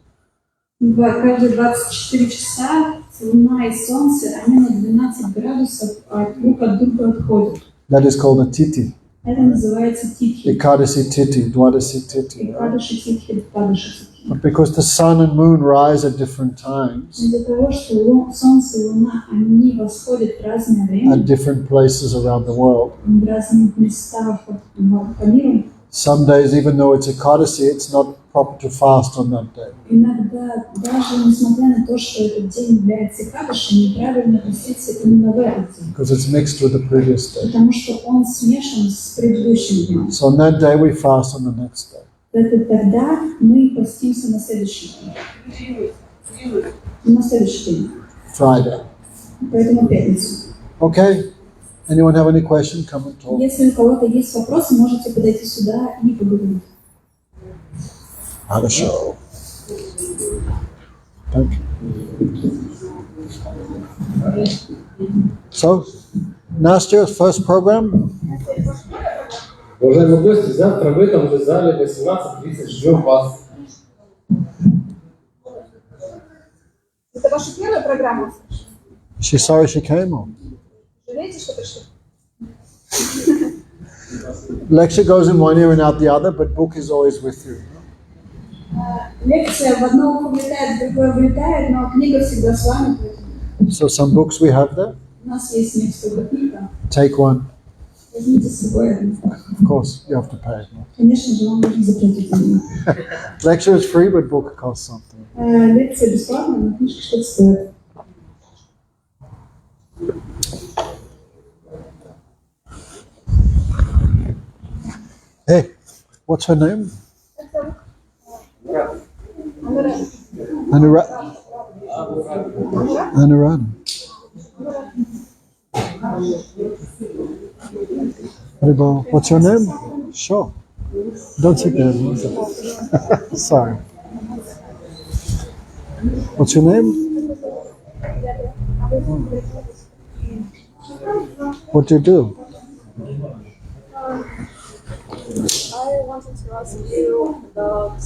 Каждые 24 часа Луна и Солнце, они на 12 градусов друг от друга отходят. That is called a titi. Это называется титхи. Ekadasi titi, Dwadasi titi. Экадаши титхи, Двадаши титхи. But because the sun and moon rise at different times, Из-за того, что Солнце и Луна, они восходят в разное время, at different places around the world, в разных местах по миру, some days, even though it's Ekadasi, it's not proper to fast on that day. иногда, даже несмотря на то, что этот день является Экадаши, неправильно поститься именно в этот день. Because it's mixed with the previous day. Потому что он смешан с предыдущим днем. So on that day we fast on the next day. Это тогда мы постимся на следующий день. На следующий день. Friday. Поэтому пятницу. Okay? Anyone have any question? Come and talk. Если у кого-то есть вопросы, можете подойти сюда и поговорить. Хорошо. Thank you. So, Nastya, first program. Уважаемые гости, завтра в этом же зале 18:30 ждем вас. Это ваша первая программа? She's sorry she came on. Видите, что пришло? Lecture goes in one ear and out the other, but book is always with you. Лекция в одно ухо влетает, в другое вылетает, но книга всегда с вами. So some books we have there. У нас есть несколько книг. Take one. Возьмите с собой одну. Of course, you have to pay. Конечно же, вам нужно заплатить за нее. Lecture is free, but book costs something. Лекция бесплатная, но книжка что-то стоит. Hey, what's her name? Anuradha. What's your name? Sure. Don't take that. Sorry. What's your name? What do you do? I wanted to ask you about